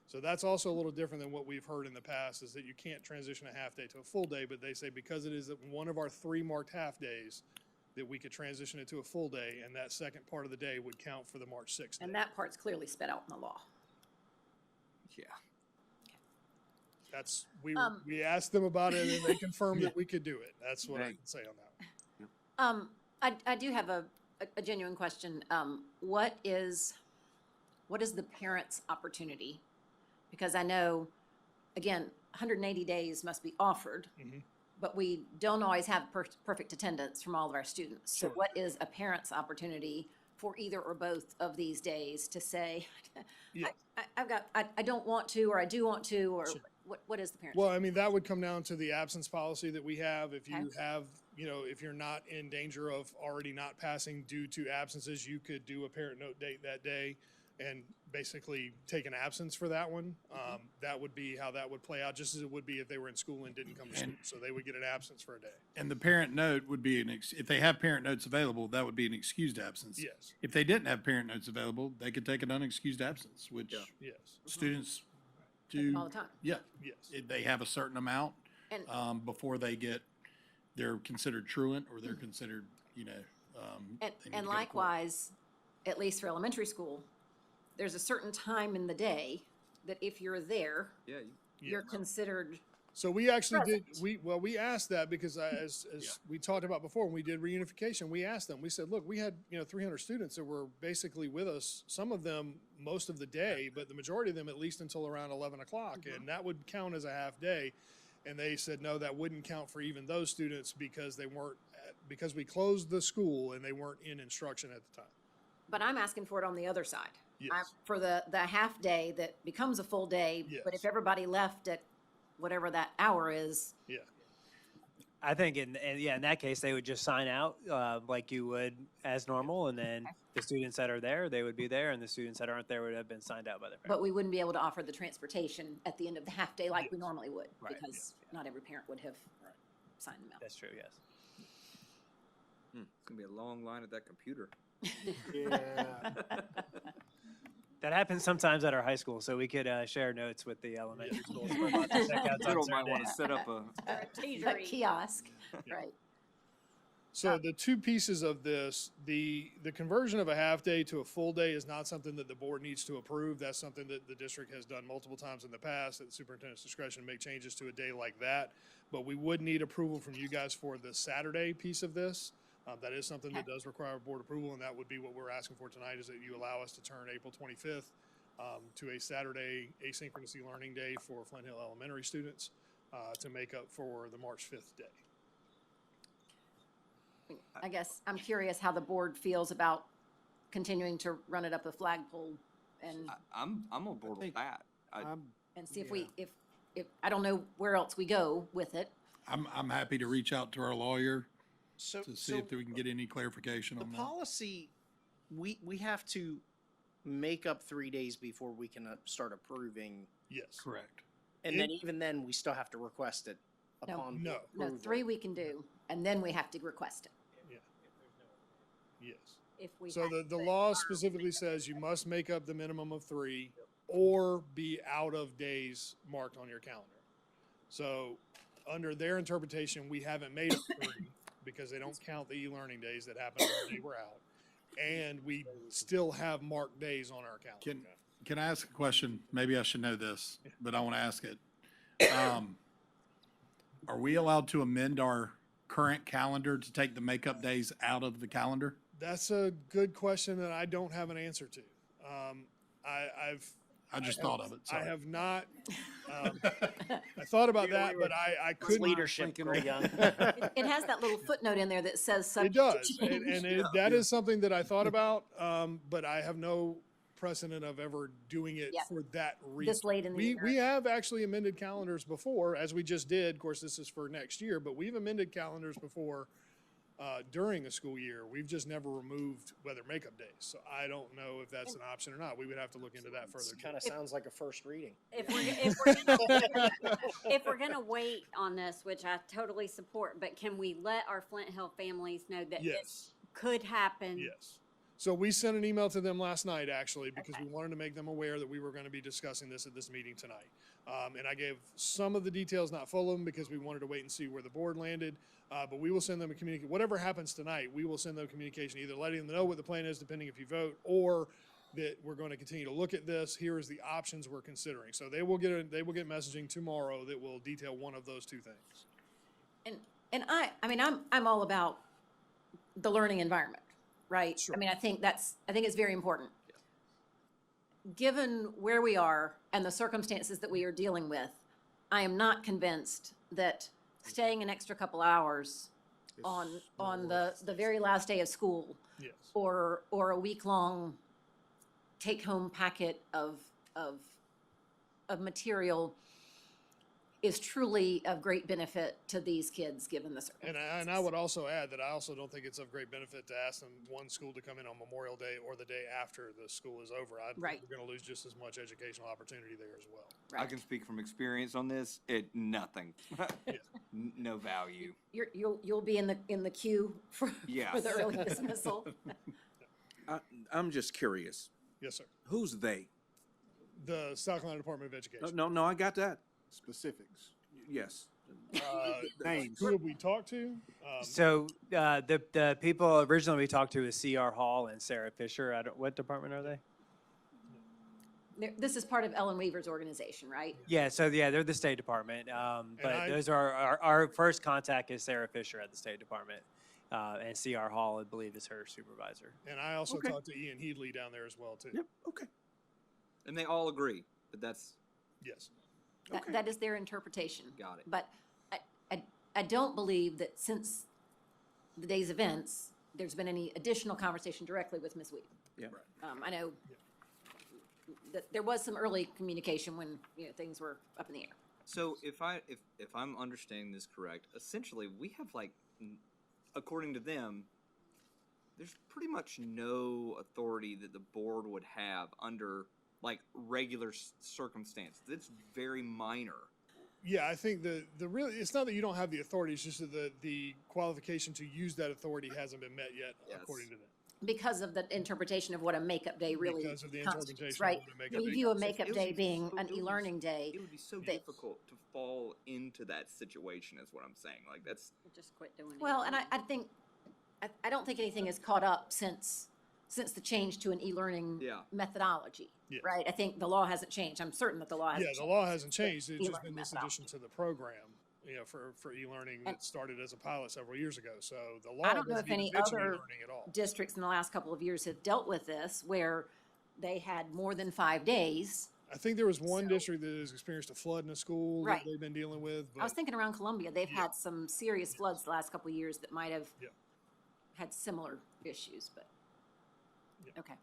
So that's also a little different than what we've heard in the past, is that you can't transition a half day to a full day, but they say because it is one of our 3 marked half days, that we could transition it to a full day, and that second part of the day would count for the March 6th day. And that part's clearly spelled out in the law. Yeah. That's, we asked them about it, and they confirmed that we could do it. That's what I can say on that one. I do have a genuine question. What is the parent's opportunity? Because I know, again, 180 days must be offered, but we don't always have perfect attendance from all of our students. So what is a parent's opportunity for either or both of these days to say, I don't want to, or I do want to, or what is the parent's? Well, I mean, that would come down to the absence policy that we have. If you have, if you're not in danger of already not passing due to absences, you could do a parent note date that day and basically take an absence for that one. That would be how that would play out, just as it would be if they were in school and didn't come to school. So they would get an absence for a day. And the parent note would be if they have parent notes available, that would be an excused absence. Yes. If they didn't have parent notes available, they could take an unexcused absence, which Yes. students do. All the time. Yeah. Yes. They have a certain amount And- before they're considered truant, or they're considered, they need to And go to court. likewise, at least for elementary school, there's a certain time in the day that if you're there, you're considered. So we actually present. we asked that because as we talked about before, when we did reunification, we asked them, we said, look, we had, 300 students that were basically with us, some of them most of the day, but the majority of them at least until around 11 o'clock. And that would count as a half day. And they said, no, that wouldn't count for even those students because because we closed the school and they weren't in instruction at the time. But I'm asking for it on the other side. Yes. For the half day that becomes a full day, but if everybody left at whatever that hour is. Yeah. I think in that case, they would just sign out like you would as normal, and then the students that are there, they would be there, and the students that aren't there would have been signed out by their parents. But we wouldn't be able to offer the transportation at the end of the half day like we normally would, because not every parent would have signed them out. That's true, yes. It's going to be a long line at that computer. That happens sometimes at our high school, so we could share notes with the elementary schools. We're about to check out Middle on might want to Saturday. set up a A kiosk, right? So the two pieces of this, the conversion of a half day to a full day is not something that the board needs to approve. That's something that the district has done multiple times in the past at the superintendent's discretion to make changes to a day like that. But we would need approval from you guys for the Saturday piece of this. That is something that does require board approval, and that would be what we're asking for tonight, is that you allow us to turn April 25th to a Saturday asynchronous learning day for Flint Hill Elementary students to make up for the March 5th day. I guess I'm curious how the board feels about continuing to run it up a flagpole and. I'm on board with that. And see if if I don't know where else we go with it. I'm happy to reach out to our lawyer to see if we can get any clarification The on that. policy, we have to make up 3 days before we can start approving. Yes. Correct. And then even then, we still have to request it upon No. No, approval. 3 we can do, and then we have to request it. Yes. If we So had the law specifically says you must make up the minimum of 3 or be out of days marked on your calendar. So under their interpretation, we haven't made up 3 because they don't count the e-learning days that happen when they were out. And we still have marked days on our calendar. Can I ask a question? Maybe I should know this, but I want to ask it. Are we allowed to amend our current calendar to take the makeup days out of the calendar? That's a good question that I don't have an answer to. I just thought of it, I sorry. have not. I thought about that, but I couldn't. Leadership, Greg Young. It has that little footnote in there that says It subject does, to change. that is something that I thought about, but I have no precedent of ever doing it Yeah. for that reason. This late in the year. We have actually amended calendars before, as we just did. Of course, this is for next year, but we've amended calendars before during the school year. We've just never removed weather makeup days. So I don't know if that's an option or not. We would have to look into that further. Kind of sounds like a first reading. if we're gonna wait on this, which I totally support, but can we let our Flint Hill families know that Yes. this could happen? Yes. So we sent an email to them last night, actually, because we wanted to make them aware that we were going to be discussing this at this meeting tonight. And I gave some of the details, not full of them, because we wanted to wait and see where the board landed. But we will send them a communication. Whatever happens tonight, we will send them a communication, either letting them know what the plan is, depending if you vote, or that we're going to continue to look at this. Here is the options we're considering. So they will get messaging tomorrow that will detail one of those 2 things. And I mean, I'm all about the learning environment, right? Sure. I mean, I think it's very important. Given where we are and the circumstances that we are dealing with, I am not convinced that staying an extra couple hours on the very last day of school Yes. or a week-long take-home packet of material is truly of great benefit to these kids, given the circumstances. And I would also add that I also don't think it's of great benefit to ask them one school to come in on Memorial Day or the day after the school is over. I think Right. we're going to lose just as much educational opportunity there as well. I can speak from experience on this. Nothing. No value. You'll be in the queue for the early dismissal. I'm just curious. Yes, sir. Who's they? The South Carolina Department of Education. No, I got that. Specifics. Yes. Names. Who have we talked to? So the people originally we talked to is C.R. Hall and Sarah Fisher. What department are they? This is part of Ellen Weaver's organization, right? Yeah, so they're the State Department. But those are our first contact is Sarah Fisher at the State Department. And C.R. Hall, I believe, is her supervisor. And I also talked to Ian Headley down there as well, too. Yep, okay. And they all agree, but that's. Yes. That is their interpretation. Got it. But I don't believe that since the day's events, there's been any additional conversation directly with Ms. Weaver. Yeah. I know that there was some early communication when, things were up in the air. So if I'm understanding this correct, essentially we have according to them, there's pretty much no authority that the board would have under regular circumstance. It's very minor. Yeah, I think the really, it's not that you don't have the authority, it's just that the qualification to use that authority hasn't been met yet, according to them. Because of the interpretation of what a makeup day really Because of the constitutes, interpretation of right? what a makeup We day view a constitutes. makeup day being an e-learning day. It would be so that- difficult to fall into that situation, is what I'm saying. That's Just quit doing it. Well, and I don't think anything has caught up since the change to an e-learning methodology, right? I think the law hasn't changed. I'm certain that the law hasn't Yeah, changed. the law hasn't changed. It's just E-learning been this methodology. addition to the program, for e-learning that started as a pilot several years ago. So the law I don't know doesn't if any even mention other e-learning at all. districts in the last couple of years have dealt with this, where they had more than 5 days. I think there was one district that has experienced a flood in a school Right. that they've been dealing with. I was But thinking around Columbia, they've had some serious floods the last couple of years that might have had similar issues, but, okay.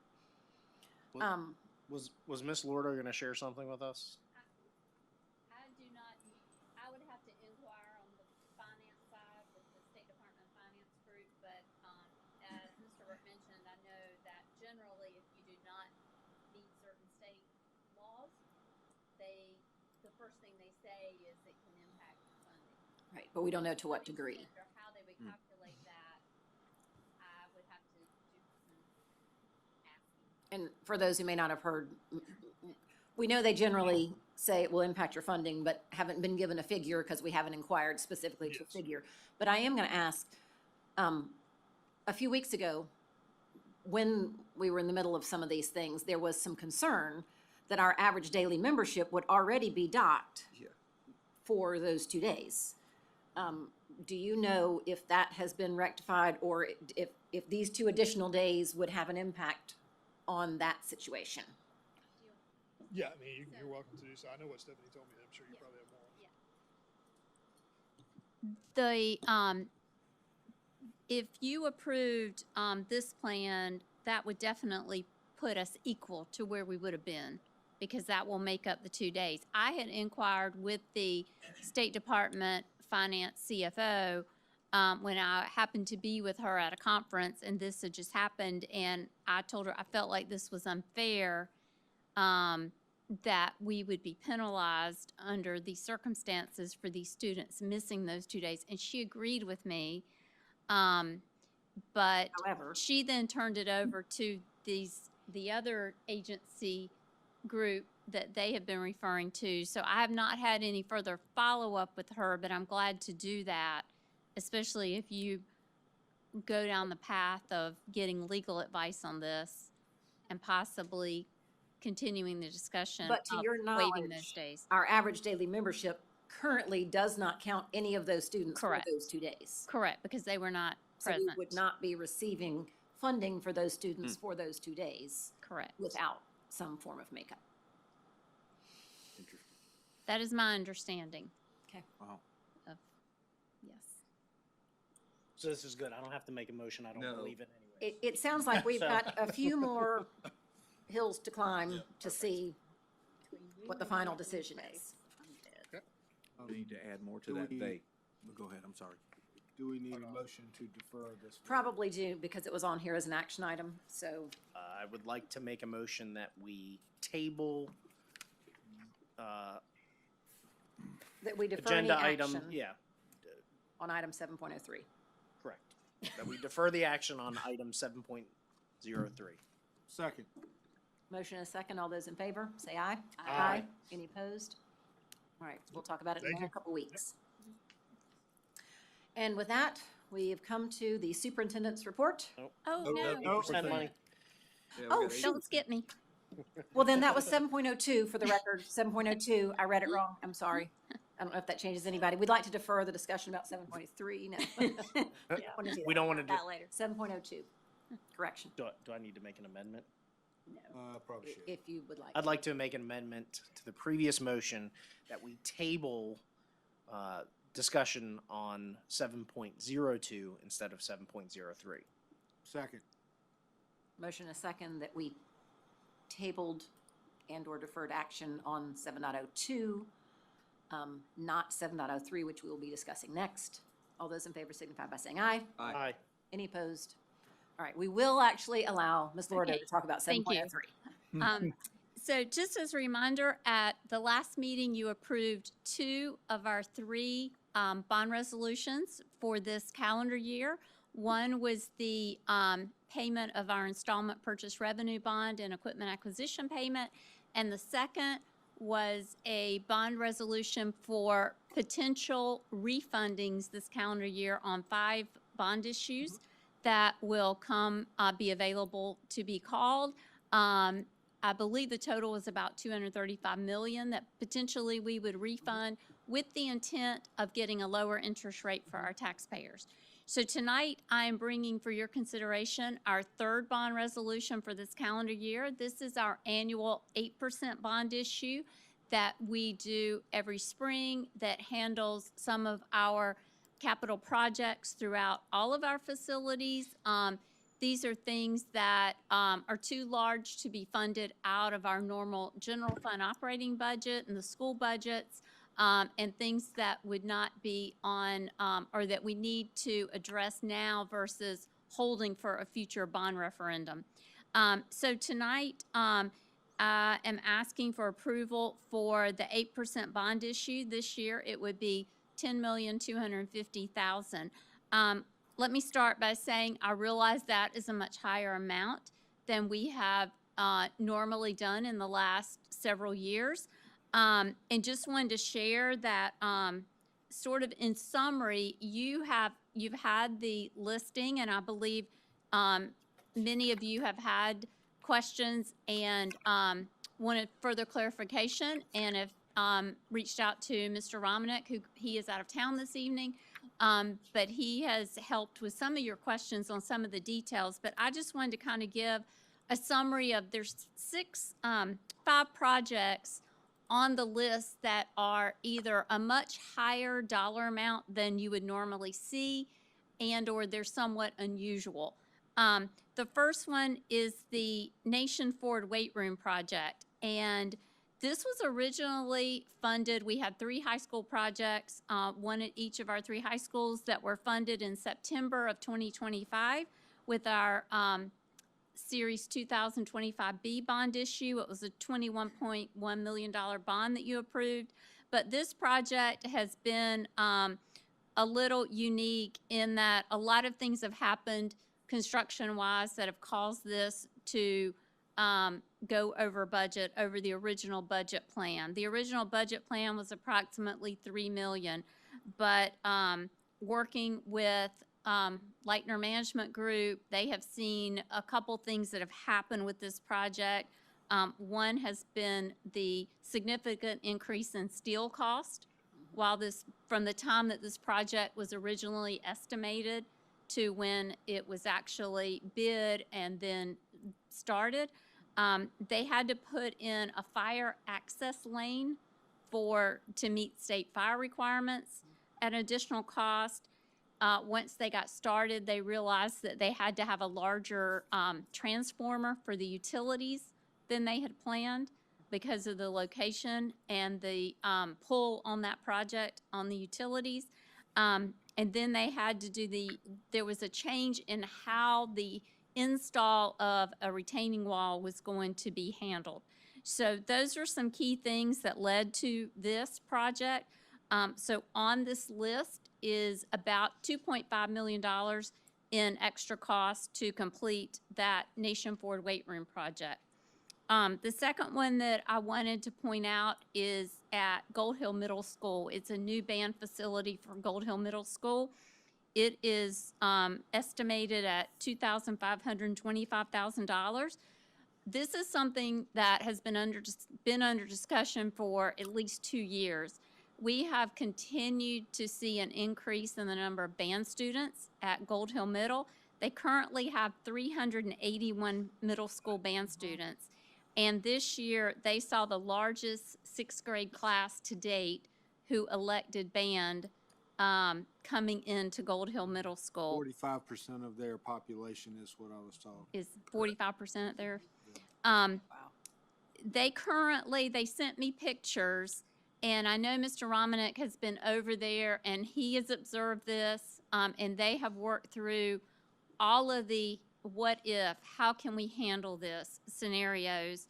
Was Miss Lordo going to share something with us? I do not, I would have to inquire on the finance side with the State Department of Finance first thing they say is it can impact funding. Right, but we don't know to what degree. Or how they would calculate that, I would have to do some asking. And for those who may not have heard, we know they generally say it will impact your funding, but haven't been given a figure because we haven't inquired specifically to a figure. But I am going to ask, a few weeks ago, when we were in the middle of some of these things, there was some concern that our average daily membership would already be docked for those 2 days. Do you know if that has been rectified, or if these 2 additional days would have an impact on that situation? Yeah, I mean, you're welcome to do so. I know what Stephanie told me. I'm sure you probably have more. If you approved this plan, that would definitely put us equal to where we would have been, because that will make up the 2 days. I had inquired with the State Department Finance CFO when I happened to be with her at a conference, and this had just happened, and I told her I felt like this was unfair, that we would be penalized under these circumstances for these students missing those 2 days, and she agreed with me. But however, she then turned it over to the other agency group that they have been referring to. So I have not had any further follow-up with her, but I'm glad to do that, especially if you go down the path of getting legal advice on this and possibly continuing the discussion But to of your waiving those knowledge, days. our average daily membership currently does not count any of those students for Correct. those 2 days. Correct, because they were not So we present. would not be receiving funding for those students for those 2 days Correct. without some form of makeup. That is my understanding. Okay. Wow. Of, yes. So this is good. I don't have to make a motion. I don't believe it anyway. It sounds like we've So- got a few more hills to climb to see what the final decision is. We need to add more to Do that we- day. Go ahead, I'm sorry. Do we need a motion to defer this? Probably do, because it was on here as an action item, so I would like to make a motion that we table that we defer any agenda item, action on item 7.03. correct. That we defer the action on item 7.03. Second. Motion and a second. All those in favor, say aye. Aye. Any opposed? All right, we'll talk about it Thank in you. a couple weeks. And with that, we have come to the superintendent's report. Oh, no. Spend money. Oh, shoot. Don't skip me. Well, then that was 7.02 for the record. 7.02, I read it wrong. I'm sorry. I don't know if that changes anybody. We'd like to defer the discussion about 7.3. No. We don't want to do, That later. 7.02, correction, do I need to make an amendment? Probably should. if you would like. I'd like to make an amendment to the previous motion that we table discussion on 7.02 instead of 7.03. Second. Motion and a second that we tabled and/or deferred action on 7.02, not 7.03, which we will be discussing next. All those in favor signify by saying aye. Aye. Any opposed? All right, we will actually allow Ms. Lordo Okay, to talk about thank you. 7.03. So just as a reminder, at the last meeting, you approved 2 of our 3 bond resolutions for this calendar year. One was the payment of our installment purchase revenue bond and equipment acquisition payment. And the second was a bond resolution for potential refundings this calendar year on 5 bond issues that will be available to be called. I believe the total was about $235 million that potentially we would refund with the intent of getting a lower interest rate for our taxpayers. So tonight, I am bringing for your consideration our 3rd bond resolution for this calendar year. This is our annual 8% bond issue that we do every spring that handles some of our capital projects throughout all of our facilities. These are things that are too large to be funded out of our normal general fund operating budget and the school budgets, and things that would not be on, or that we need to address now versus holding for a future bond referendum. So tonight, I am asking for approval for the 8% bond issue. This year, it would be $10,250,000. Let me start by saying I realize that is a much higher amount than we have normally done in the last several years. And just wanted to share that sort of in summary, you've had the listing, and I believe many of you have had questions and wanted further clarification, and have reached out to Mr. Romanek, who he is out of town this evening, but he has helped with some of your questions on some of the details. But I just wanted to kind of give a summary of there's 5 projects on the list that are either a much higher dollar amount than you would normally see, and or they're somewhat unusual. The first one is the Nation Forward Weight Room project, and this was originally funded. We had 3 high school projects, one at each of our 3 high schools, that were funded in September of 2025 with our Series 2025B bond issue. It was a $21.1 million bond that you approved. But this project has been a little unique in that a lot of things have happened construction-wise that have caused this to go over budget, over the original budget plan. The original budget plan was approximately $3 million, but working with Leitner Management Group, they have seen a couple things that have happened with this project. One has been the significant increase in steel cost. While from the time that this project was originally estimated to when it was actually bid and then started, they had to put in a fire access lane to meet state fire requirements at an additional cost. Once they got started, they realized that they had to have a larger transformer for the utilities than they had planned because of the location and the pull on that project on the utilities. And then they had to there was a change in how the install of a retaining wall was going to be handled. So those are some key things that led to this project. So on this list is about $2.5 million in extra costs to complete that Nation Forward Weight Room project. The second one that I wanted to point out is at Gold Hill Middle School. It's a new band facility for Gold Hill Middle School. It is estimated at $2,525,000. This is something that has been under discussion for at least 2 years. We have continued to see an increase in the number of band students at Gold Hill Middle. They currently have 381 middle school band students. And this year, they saw the largest 6th grade class to date who elected band coming into Gold Hill Middle School. 45% of their population is what I was told. Is 45% there? They sent me pictures, and I know Mr. Romanek has been over there, and he has observed this, and they have worked through all of the what if, how can we handle this scenarios,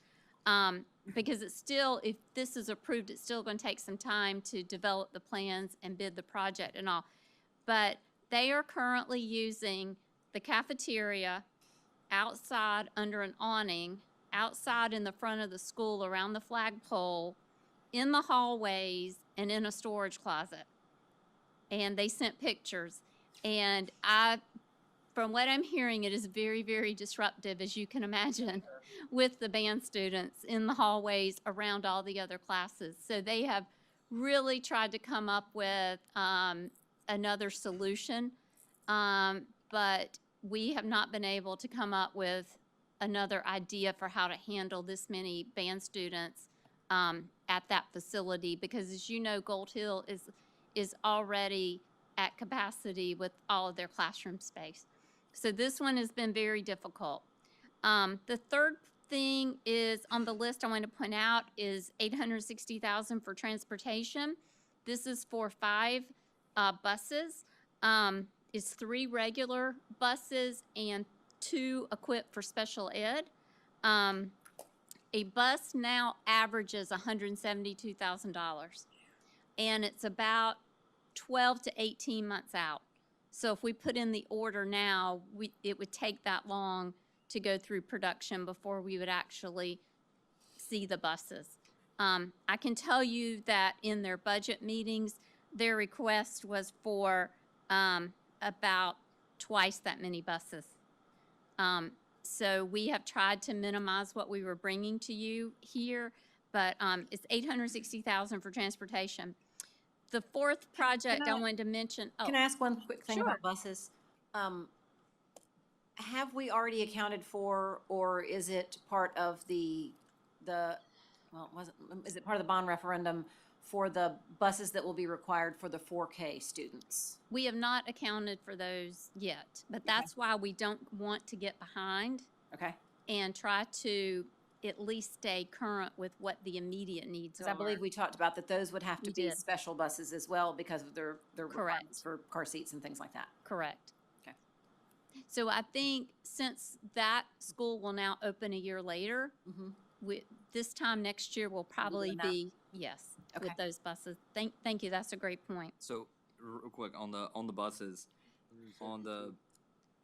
because it's still, if this is approved, it's still going to take some time to develop the plans and bid the project and all. But they are currently using the cafeteria outside under an awning, outside in the front of the school around the flagpole, in the hallways, and in a storage closet. And they sent pictures. And from what I'm hearing, it is very, very disruptive, as you can imagine, with the band students in the hallways around all the other classes. So they have really tried to come up with another solution, but we have not been able to come up with another idea for how to handle this many band students at that facility, because as you know, Gold Hill is already at capacity with all of their classroom space. So this one has been very difficult. The third thing is on the list I want to point out is $860,000 for transportation. This is for 5 buses. It's 3 regular buses and 2 equipped for special ed. a bus now averages $172,000, and it's about 12 to 18 months out. So if we put in the order now, it would take that long to go through production before we would actually see the buses. I can tell you that in their budget meetings, their request was for about twice that many buses. So we have tried to minimize what we were bringing to you here, but it's $860,000 for transportation. The fourth project I wanted to mention. Can I ask one quick thing Sure. about buses? Have we already accounted for, or is it part of is it part of the bond referendum for the buses that will be required for the 4K students? We have not accounted for those yet, but that's why we don't want to get behind. Okay. And try to at least stay current with what the immediate needs are. Because I believe we talked about that those would have to We be did. special buses as well because of their Correct. requirements for car seats and things like that. Correct. Okay. So I think since that school will now open a year later, this time next year will probably that. be, yes, with Okay. those buses. Thank you, that's a great point. So, real quick, on the buses,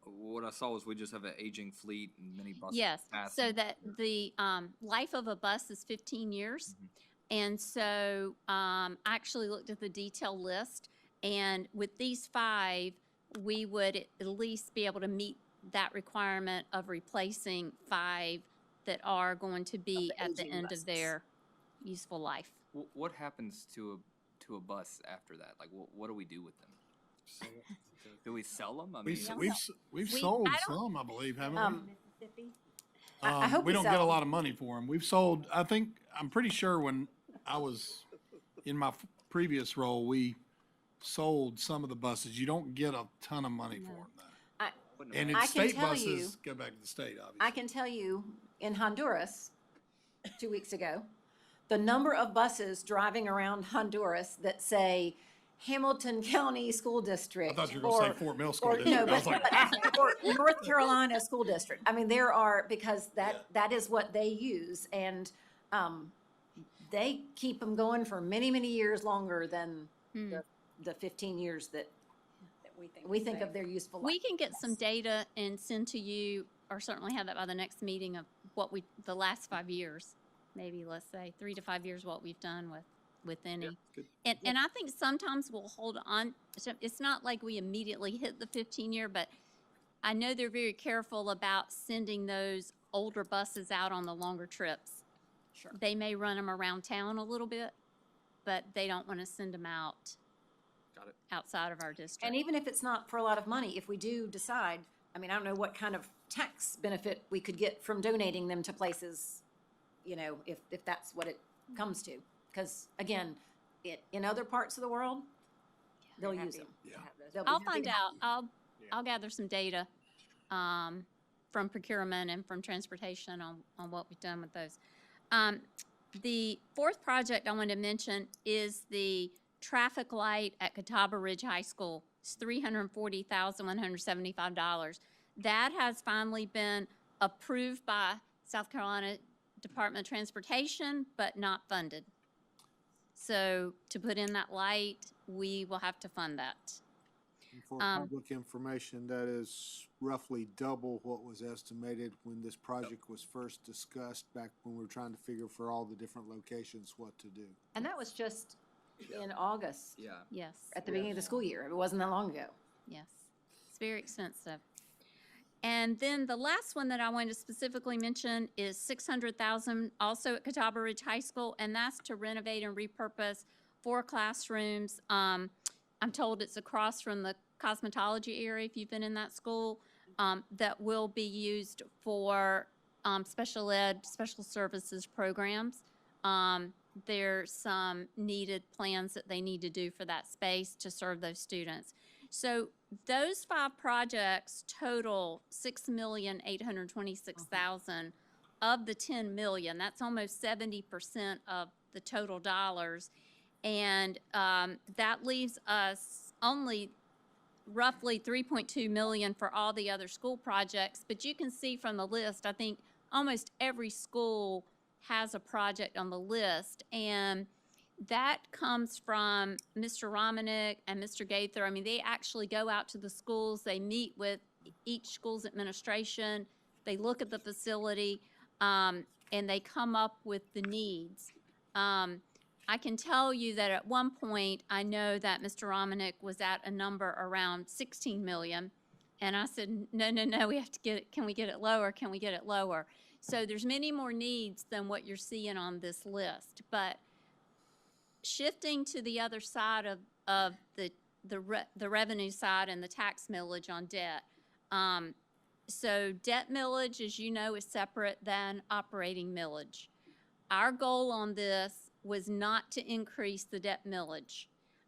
what I saw was we just have an aging fleet and many buses. Yes, passing. so that the life of a bus is 15 years. And so I actually looked at the detailed list, and with these 5, we would at least be able to meet that requirement of replacing 5 that are going to be at the aging end buses. of their useful life. What happens to a bus after that? Like, what do we do with them? Do we sell them? I mean, We've sold some, I believe, haven't we? Mississippi? I hope we don't sell get a them. lot of money for them. We've sold, I'm pretty sure when I was in my previous role, we sold some of the buses. You don't get a ton of money for them, though. And I it's can state tell buses, go back to the state, obviously. I can tell you, in Honduras, 2 weeks ago, the number of buses driving around Honduras that say Hamilton County School District. I thought you were going to say Fort Mill School or- District. No, I was like, or North Carolina School District. I mean, there are, because that is what they use, and they keep them going for many, many years longer than the 15 years that we think of their useful life. We can get some data and send to you, or certainly have that by the next meeting, of what the last 5 years, maybe let's say 3 to 5 years, what we've done with any. And I think sometimes we'll hold on. So it's not like we immediately hit the 15-year, but I know they're very careful about sending those older buses out on the longer trips. Sure. They may run them around town a little bit, but they don't want to send them out outside of our district. And even if it's not for a lot of money, if we do decide, I mean, I don't know what kind of tax benefit we could get from donating them to places, if that's what it comes to. Because again, in other parts of the world, they'll use them. I'll find out. I'll gather some data from procurement and from transportation on what we've done with those. The fourth project I want to mention is the traffic light at Catawba Ridge High School. It's $340,175. That has finally been approved by South Carolina Department of Transportation, but not funded. So to put in that light, we will have to fund that. And for public information, that is roughly double what was estimated when this project was first discussed back when we were trying to figure for all the different locations what to do. And that was just in August. Yeah. Yes. At the beginning of the school year. It wasn't that long ago. Yes. It's very expensive. And then the last one that I wanted to specifically mention is $600,000 also at Catawba Ridge High School, and that's to renovate and repurpose 4 classrooms. I'm told it's across from the cosmetology area, if you've been in that school, that will be used for special ed, special services programs. There's some needed plans that they need to do for that space to serve those students. So those 5 projects total $6,826,000 of the $10 million. That's almost 70% of the total dollars. And that leaves us only roughly $3.2 million for all the other school projects. But you can see from the list, I think almost every school has a project on the list. And that comes from Mr. Romanek and Mr. Gaither. I mean, they actually go out to the schools, they meet with each school's administration, they look at the facility, and they come up with the needs. I can tell you that at one point, I know that Mr. Romanek was at a number around 16 million. And I said, no, we have to get it, can we get it lower? Can we get it lower? So there's many more needs than what you're seeing on this list. But shifting to the other side of the revenue side and the tax millage on debt. So debt millage, as you know, is separate than operating millage. Our goal on this was not to increase the debt millage.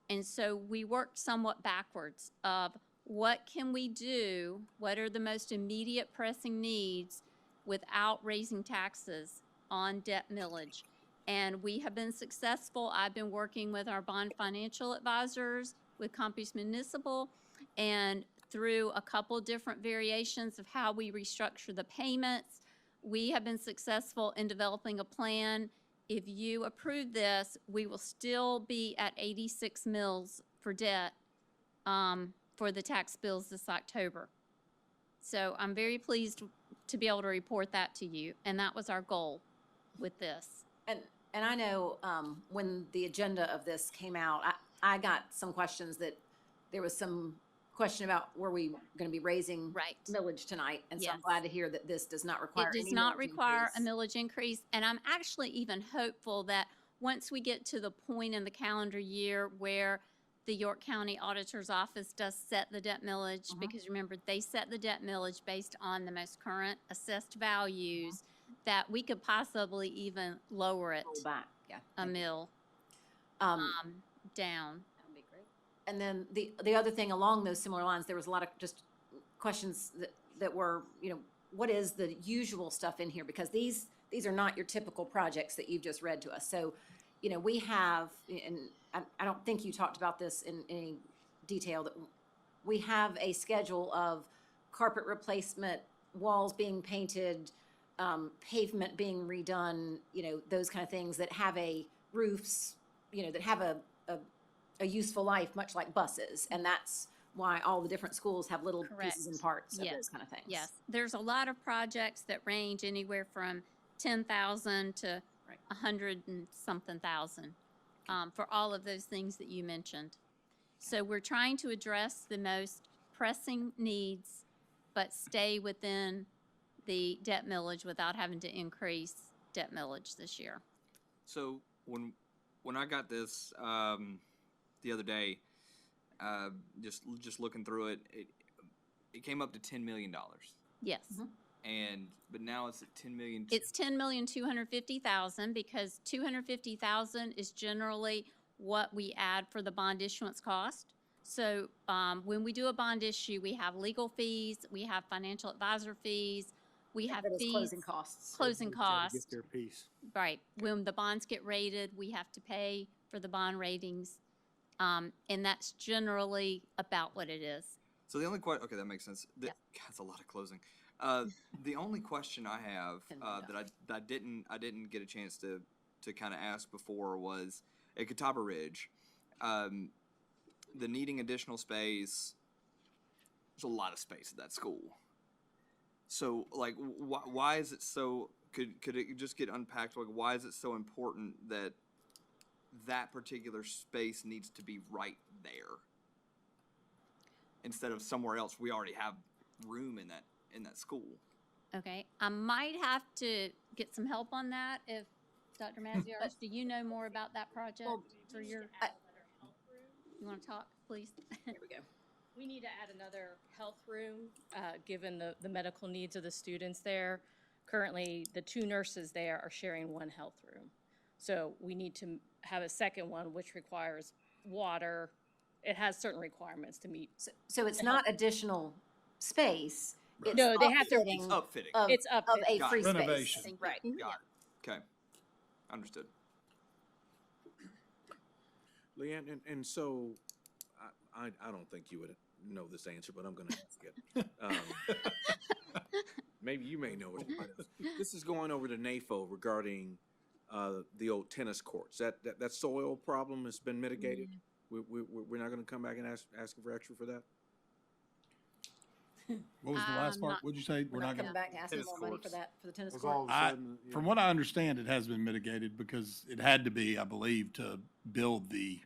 And so we worked somewhat backwards of what can we do, what are the most immediate pressing needs without raising taxes on debt millage. And we have been successful. I've been working with our bond financial advisors, with Campus Municipal, and through a couple different variations of how we restructure the payments, we have been successful in developing a plan. If you approve this, we will still be at 86 mils for debt for the tax bills this October. So I'm very pleased to be able to report that to you, and that was our goal with this. And I know when the agenda of this came out, I got some questions that there was some question about were we going to be raising millage tonight, and so I'm Yes. glad to hear that this does not require It does any not millage require increase. a millage increase, and I'm actually even hopeful that once we get to the point in the calendar year where the York County Auditor's Office does set the debt millage, because remember, they set the debt millage based on the most current assessed values, that we could possibly even lower it Roll back, yeah. a mill down. And then the other thing along those similar lines, there was a lot of just questions that were, what is the usual stuff in here? Because these are not your typical projects that you've just read to us. So, we have, and I don't think you talked about this in any detail, that we have a schedule of carpet replacement, walls being painted, pavement being redone, those kind of things that have roofs, that have a useful life, much like buses. And that's why all the different schools have little pieces and parts of those kind of things. Yes, there's a lot of projects that range anywhere from 10,000 to 100 and something thousand for all of those things that you mentioned. So we're trying to address the most pressing needs, but stay within the debt millage without having to increase debt millage this year. So when I got this the other day, just looking through it, it came up to $10 million. Yes. But now it's at 10 million. It's 10,250,000 because 250,000 is generally what we add for the bond issuance cost. So when we do a bond issue, we have legal fees, we have financial advisor fees, we have fees. Closing costs. Closing costs. Get their piece. Right. When the bonds get rated, we have to pay for the bond ratings. And that's generally about what it is. So the only question, okay, that makes sense. God, that's a lot of closing. The only question I have that I didn't get a chance to kind of ask before was at Catawba Ridge, the needing additional space. There's a lot of space at that school. So like, why is it so? Could it just get unpacked? Like, why is it so important that that particular space needs to be right there instead of somewhere else? We already have room in that school. Okay, I might have to get some help on that if Dr. Mazziarz, do you know more about that project for your? You want to talk, please? There we go. We need to add another health room, given the medical needs of the students there. Currently, the two nurses there are sharing one health room. So we need to have a second one, which requires water. It has certain requirements to meet. So it's not additional space. It's No, they have to. upfitting It's upfitting. Of, It's of upfitting. a free space. Renovation. Right. Got it. Okay. Understood. Leanne, and so I don't think you would know this answer, but I'm going to ask it. maybe you may know it. This is going over to NAFO regarding the old tennis courts. That soil problem has been mitigated. We're not going to come back and ask for extra for that. What was the last part? not- What'd you say? We're not coming gonna. back asking more money for that, for the tennis Was all court? of a sudden, From what I understand, it has been mitigated because it had to be, I believe, to build the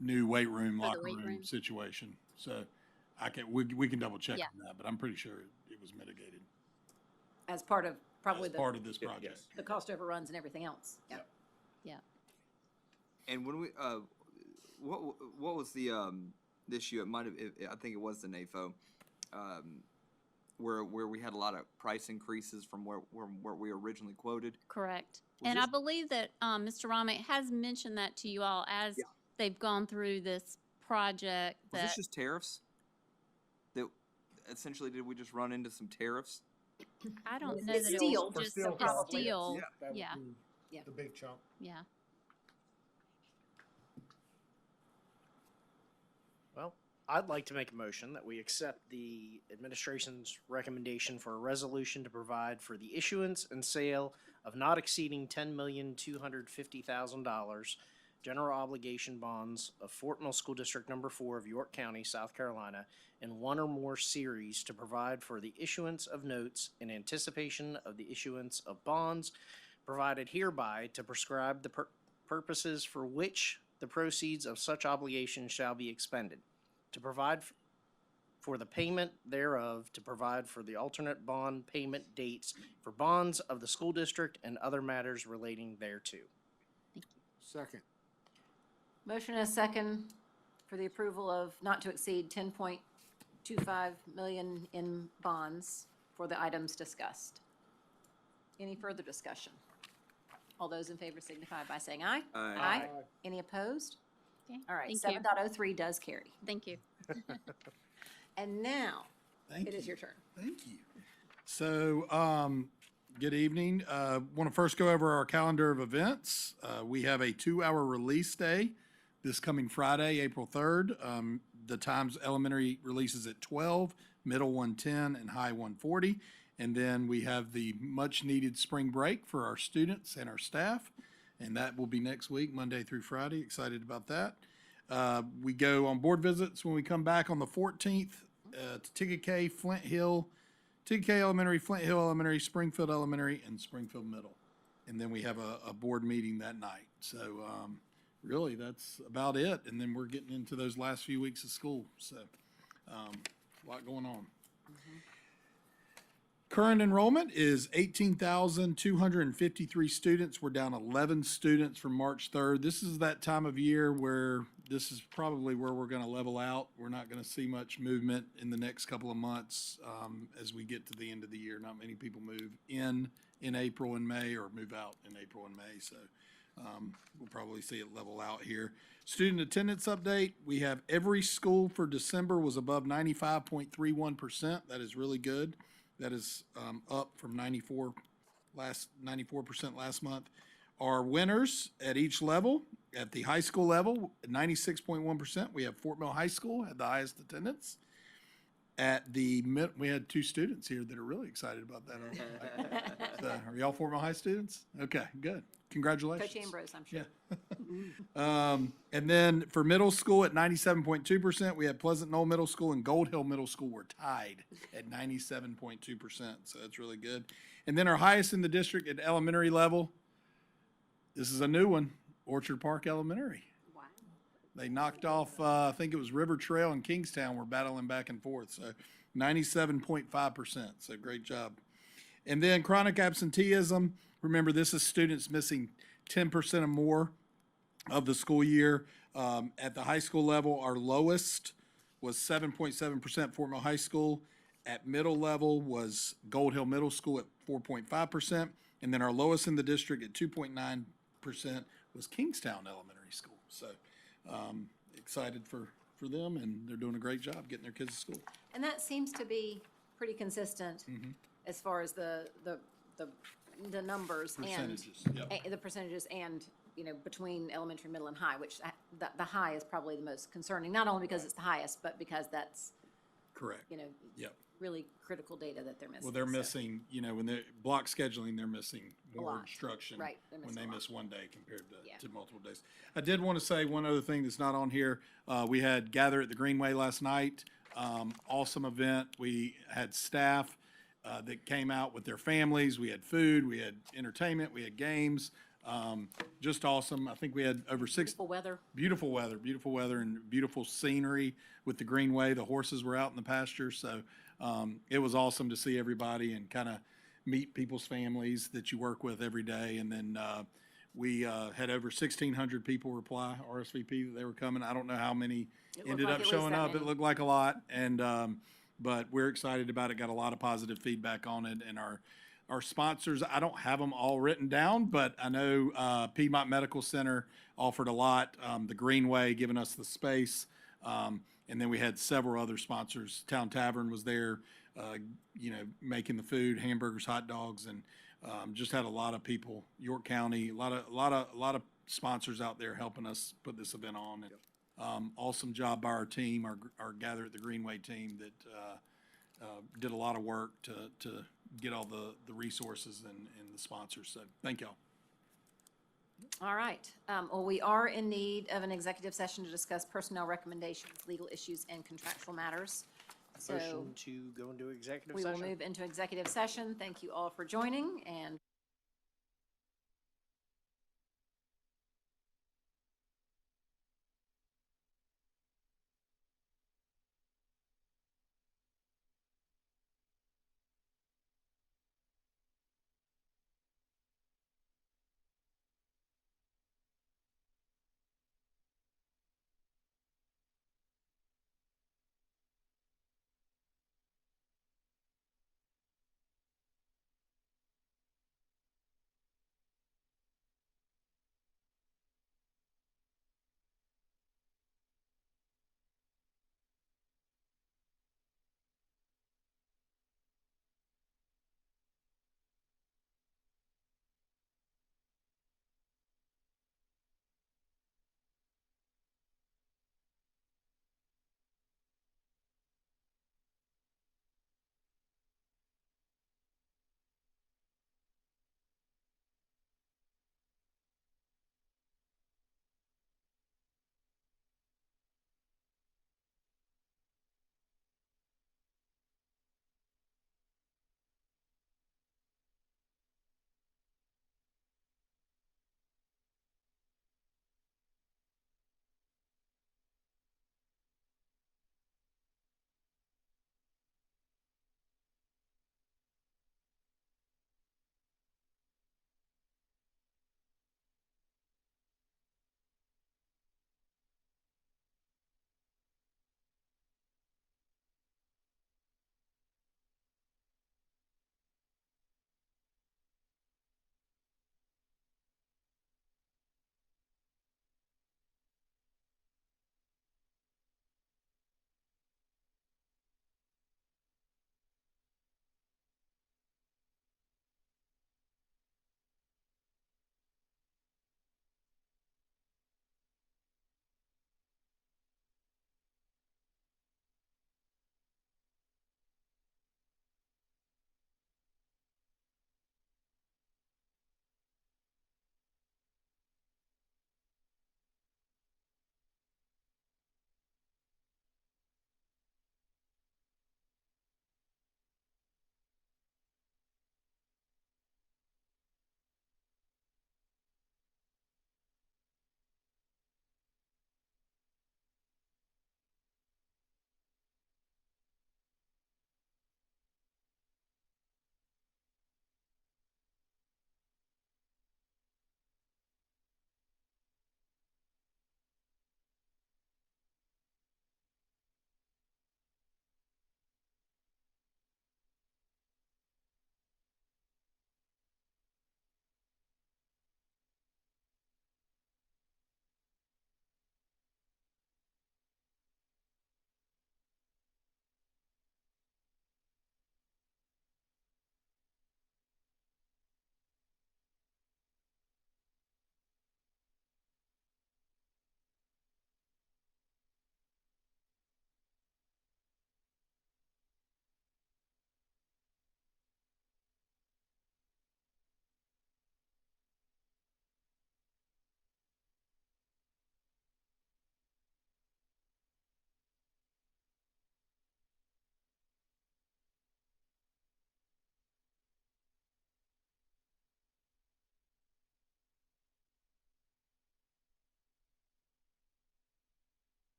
new weight room, For the locker weight room room. situation. So we can double check Yeah. on that, but I'm pretty sure it was mitigated As part of probably as part of the, this project. the cost overruns and everything else. Yeah. Yeah. And when we, what was the, this year, it might have, I think it was the NAFO, where we had a lot of price increases from where we originally quoted. Correct. Was And I this- believe that Mr. Ramick has mentioned that to you all as Yeah. they've gone through this project. Was That this just tariffs? That essentially, did we just run into some tariffs? I don't It's know that it steel. was For just steel, it's probably. steel. that would Yeah. be Yeah. the big chunk. Yeah. Well, I'd like to make a motion that we accept the administration's recommendation for a resolution to provide for the issuance and sale of not exceeding $10,250,000 general obligation bonds of Fort Mill School District Number 4 of York County, South Carolina, in one or more series to provide for the issuance of notes in anticipation of the issuance of bonds, provided hereby to prescribe the purposes for which the proceeds of such obligation shall be expended, to provide for the payment thereof, to provide for the alternate bond payment dates for bonds of the school district and other matters relating thereto. Second. Motion and a second for the approval of not to exceed 10.25 million in bonds for the items discussed. Any further discussion? All those in favor signify by saying aye. Aye. Any opposed? Okay. All right, Thank you. 7.03 does carry. Thank you. And now, Thank it is you. your turn. Thank you. So, good evening. Want to first go over our calendar of events. We have a 2-hour release day this coming Friday, April 3rd. The times elementary releases at 12, middle 1:10, and high 1:40. And then we have the much-needed spring break for our students and our staff. And that will be next week, Monday through Friday. Excited about that. We go on board visits when we come back on the 14th to Ticket Flint Hill, Ticket Elementary, Flint Hill Elementary, Springfield Elementary, and Springfield Middle. And then we have a board meeting that night. So really, that's about it. And then we're getting into those last few weeks of school. So a lot going on. Current enrollment is 18,253 students. We're down 11 students from March 3rd. This is that time of year where this is probably where we're going to level out. We're not going to see much movement in the next couple of months as we get to the end of the year. Not many people move in April and May or move out in April and May. So we'll probably see it level out here. Student attendance update. We have every school for December was above 95.31%. That is really good. That is up from 94% last month. Our winners at each level, at the high school level, 96.1%. We have Fort Mill High School had the highest attendance. At the we had 2 students here that are really excited about that. So, are y'all Fort Mill High students? Okay, good. Congratulations. Coach Ambrose, I'm sure. And then for middle school at 97.2%, we had Pleasant Knoll Middle School and Gold Hill Middle School were tied at 97.2%. So that's really good. And then our highest in the district at elementary level, this is a new one, Orchard Park Elementary. Wow. They knocked off, I think it was Rivertrail and Kingstown were battling back and forth. So 97.5%. So great job. And then chronic absenteeism. Remember, this is students missing 10% or more of the school year. At the high school level, our lowest was 7.7% Fort Mill High School. At middle level was Gold Hill Middle School at 4.5%. And then our lowest in the district at 2.9% was Kingstown Elementary School. So excited for them, and they're doing a great job getting their kids to school. And that seems to be pretty consistent as far as the numbers Percentages, yep. and the percentages and, you know, between elementary, middle, and high, which the high is probably the most concerning, not only because it's the highest, but because that's, Correct. you know, Yep. really critical data that they're missing. Well, they're so. missing, when they're block scheduling, they're missing more lot. instruction. Right, they're when missing they a lot. miss one day compared Yeah. to multiple days. I did want to say one other thing that's not on here. We had Gather at the Greenway last night. Awesome event. We had staff that came out with their families. We had food, we had entertainment, we had games. Just awesome. I think we had over Beautiful weather. beautiful weather and beautiful scenery with the Greenway. The horses were out in the pasture, so it was awesome to see everybody and kind of meet people's families that you work with every day. And then we had over 1,600 people reply RSVP that they were coming. I don't know how many It looked ended like up at least showing that up. It many. looked like a lot, and but we're excited about it. Got a lot of positive feedback on it, and our sponsors, I don't have them all written down, but I know Piedmont Medical Center offered a lot, the Greenway giving us the space, and then we had several other sponsors. Town Tavern was there, making the food, hamburgers, hot dogs, and just had a lot of people. York County, a lot of sponsors out there helping us put this event on. And, awesome job by our team, our Gather at the Greenway team that did a lot of work to get all the resources and the sponsors. So thank y'all. All right. Well, we are in need of an executive session to discuss personnel recommendations, legal issues, and contractual matters. So Motion to go into executive we session. will move into executive session. Thank you all for joining, and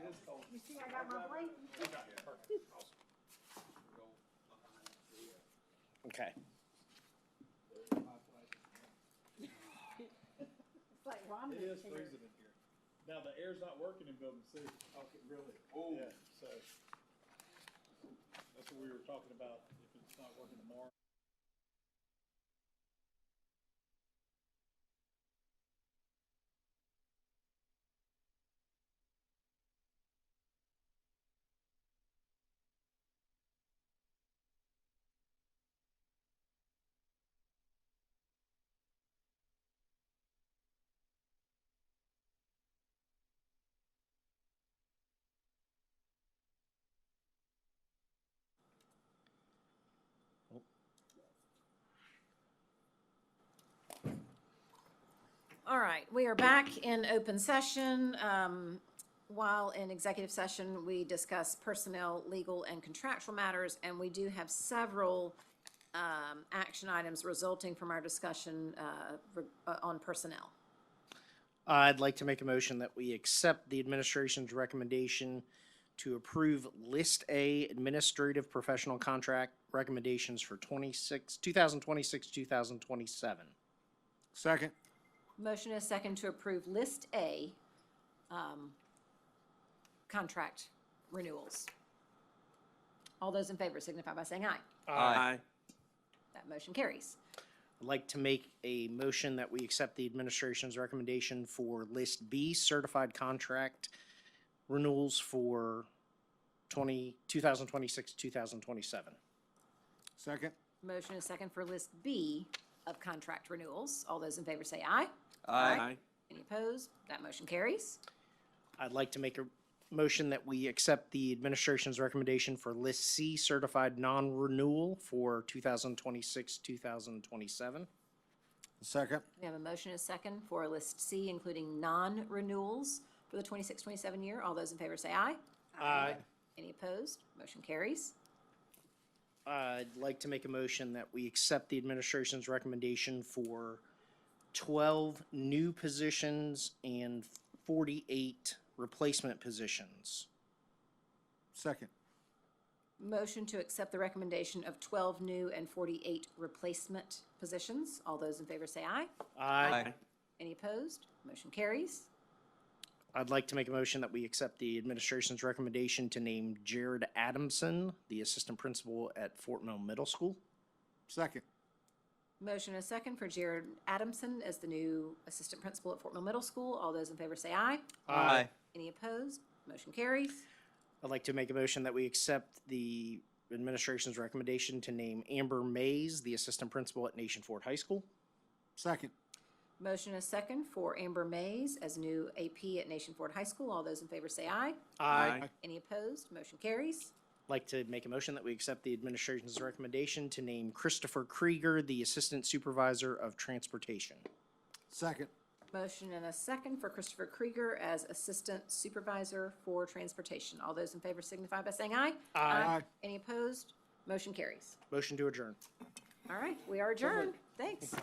You see I got my blanket? Okay. It's like ramen. It is freezing in here. Now, the air's not working in building C. Okay, really? Oh. Yeah, so that's what we were talking about, if it's not working tomorrow. All right, we are back in open session. While in executive session, we discuss personnel, legal, and contractual matters, and we do have several action items resulting from our discussion on personnel. I'd like to make a motion that we accept the administration's recommendation to approve List A administrative professional contract recommendations for 2026, 2027. Second. Motion is second to approve List A contract renewals. All those in favor signify by saying aye. Aye. That motion carries. I'd like to make a motion that we accept the administration's recommendation for List B certified contract renewals for 2026, 2027. Second. Motion is second for List B of contract renewals. All those in favor say aye. Aye. Any opposed? That motion carries. I'd like to make a motion that we accept the administration's recommendation for List C certified non-renewal for 2026, 2027. Second. We have a motion is second for List C, including non-renewals for the 26-27 year. All those in favor say aye. Aye. Any opposed? Motion carries. I'd like to make a motion that we accept the administration's recommendation for 12 new positions and 48 replacement positions. Second. Motion to accept the recommendation of 12 new and 48 replacement positions. All those in favor say aye. Aye. Any opposed? Motion carries. I'd like to make a motion that we accept the administration's recommendation to name Jared Adamson, the assistant principal at Fort Mill Middle School. Second. Motion is second for Jared Adamson as the new assistant principal at Fort Mill Middle School. All those in favor say aye. Aye. Any opposed? Motion carries. I'd like to make a motion that we accept the administration's recommendation to name Amber Mays, the assistant principal at Nation Ford High School. Second. Motion is second for Amber Mays as new AP at Nation Ford High School. All those in favor say aye. Aye. Any opposed? Motion carries. I'd like to make a motion that we accept the administration's recommendation to name Christopher Krieger, the assistant supervisor of transportation. Second. Motion and a second for Christopher Krieger as assistant supervisor for transportation. All those in favor signify by saying aye. Aye. Any opposed? Motion carries. Motion to adjourn. All right, we are adjourned. Thanks.